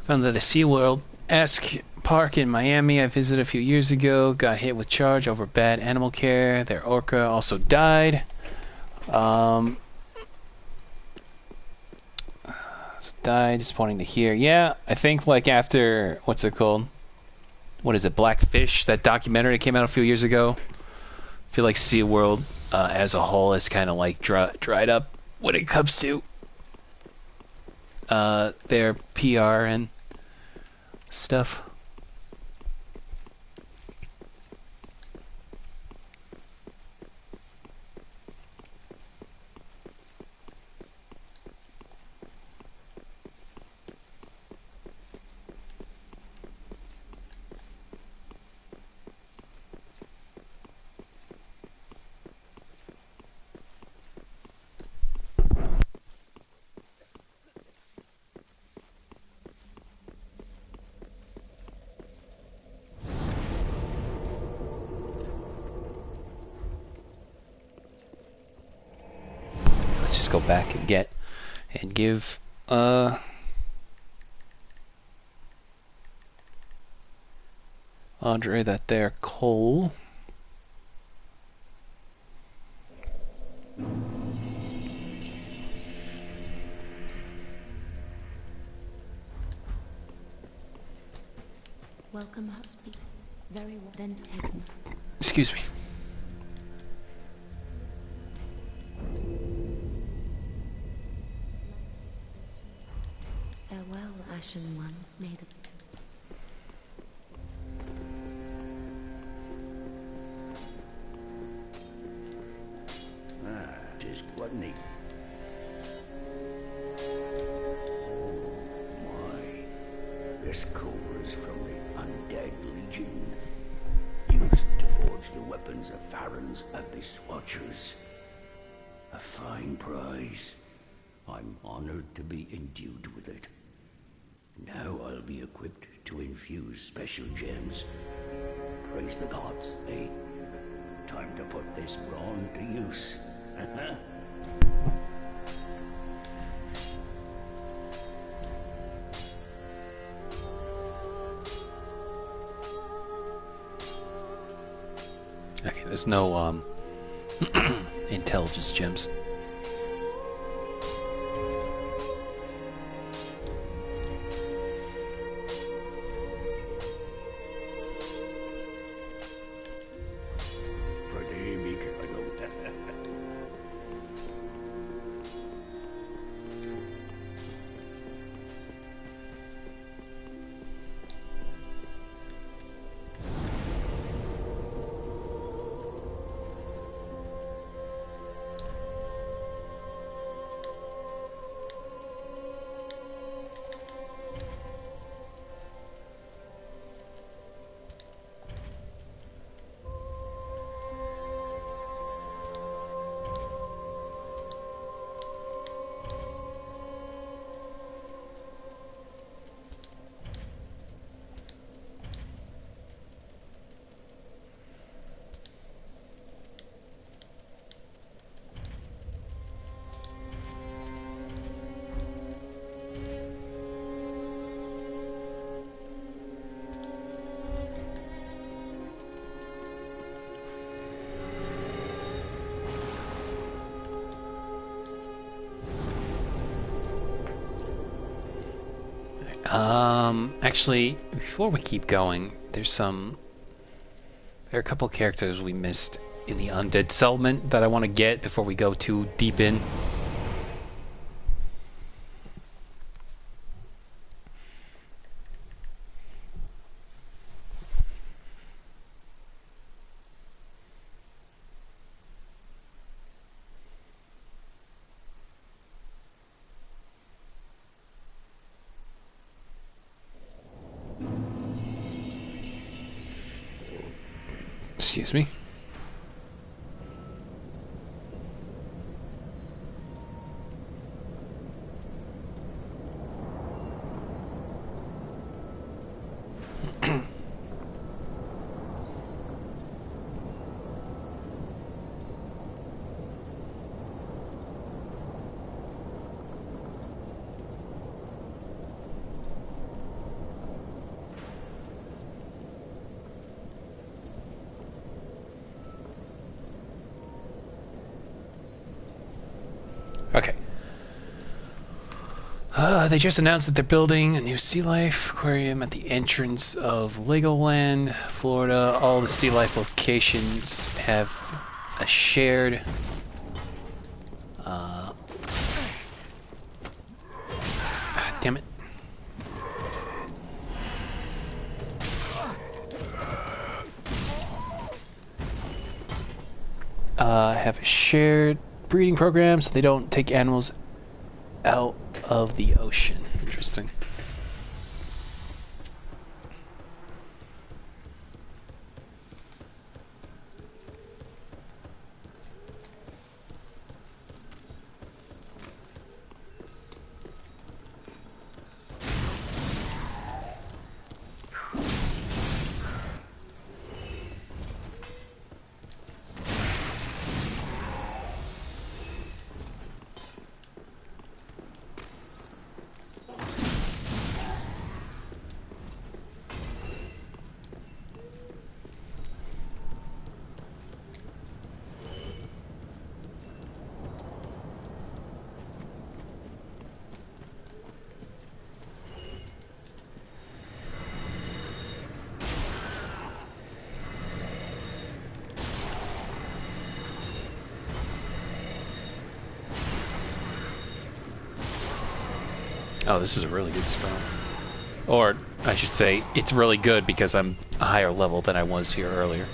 Found that a SeaWorld-esque park in Miami I visited a few years ago got hit with charge over bad animal care. Their orca also died. Disappointing to hear. Yeah, I think like after, what's it called? What is it, Blackfish? That documentary that came out a few years ago. I feel like SeaWorld as a whole is kind of like dried up when it comes to their PR and stuff. go back and get and give Andre that there coal.
Welcome, husband. Very well. Then taken.
Excuse me.
Farewell, Ashen One. May the
Just wasn't he? Oh my. This coal is from the Undead Legion. Used to forge the weapons of Farron's Abyss Watchers. A fine prize. I'm honored to be endued with it. Now I'll be equipped to infuse special gems. Praise the gods, eh? Time to put this brawn to use.
Okay, there's no intelligence gems. Actually, before we keep going, there are a couple characters we missed in the undead settlement that I want to get before we go too deep in. Excuse me. Okay. They just announced that they're building a new sea life aquarium at the entrance of Legoland, Florida. All the sea life locations have a shared damn it. Have a shared breeding program so they don't take animals out of the ocean. Interesting. Oh, this is a really good spell. Or, I should say, it's really good because I'm a higher level than I was here earlier.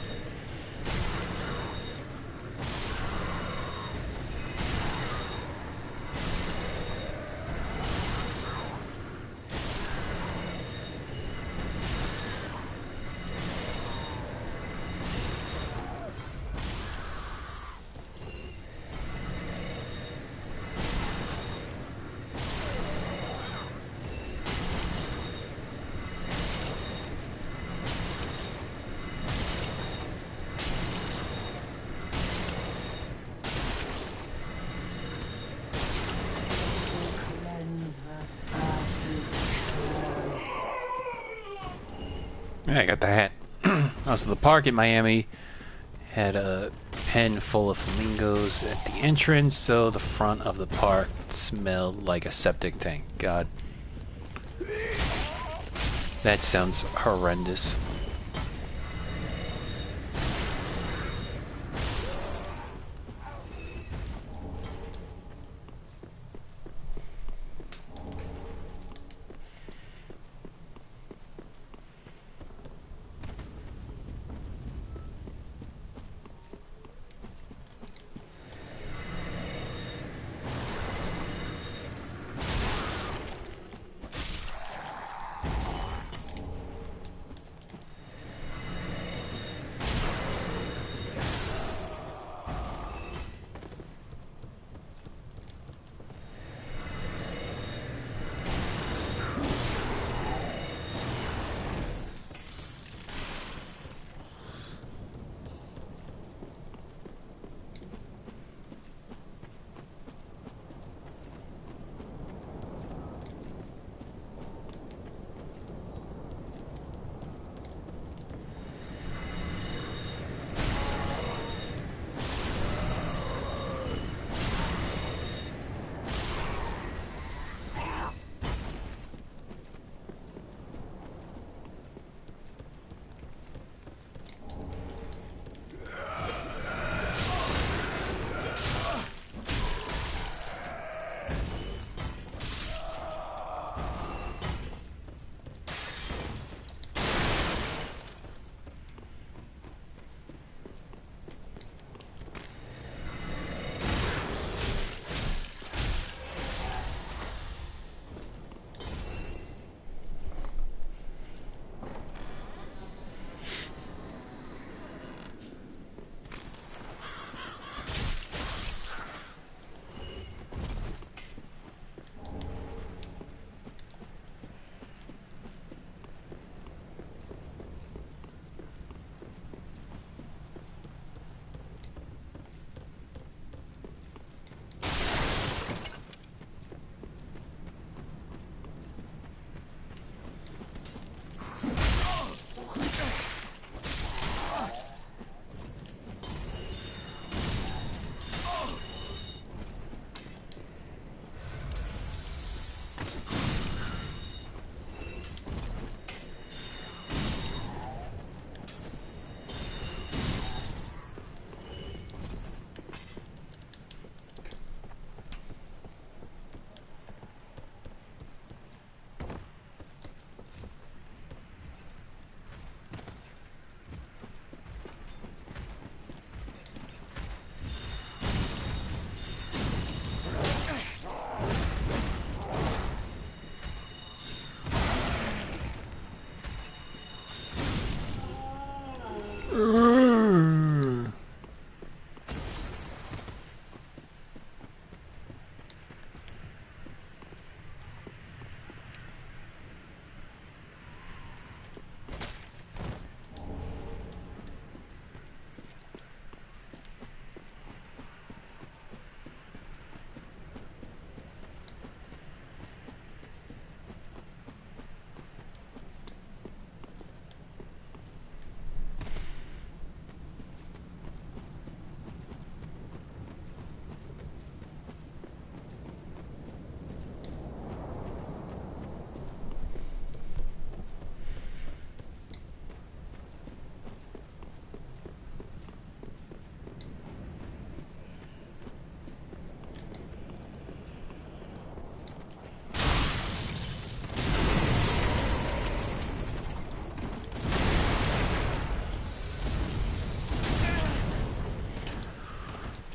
Yeah, I got the hat. Also, the park in Miami had a pen full of flamingos at the entrance, so the front of the park smelled like a septic tank. God. That sounds horrendous.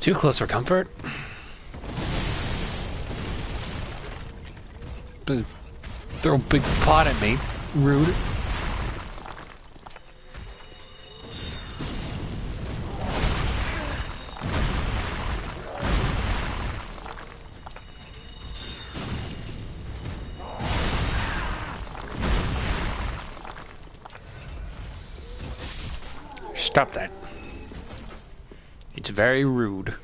Too close for comfort. But throw a big pot at me. Rude. Stop that. It's very rude.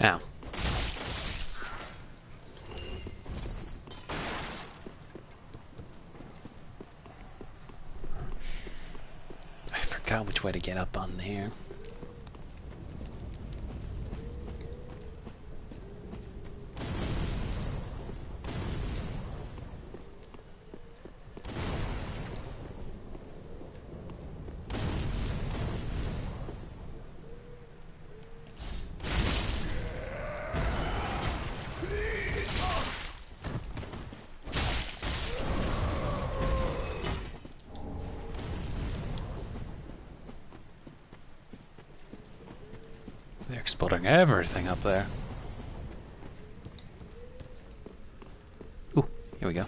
Ow. I forgot which way to get up on here. They're exploding everything up there. Ooh, here we go.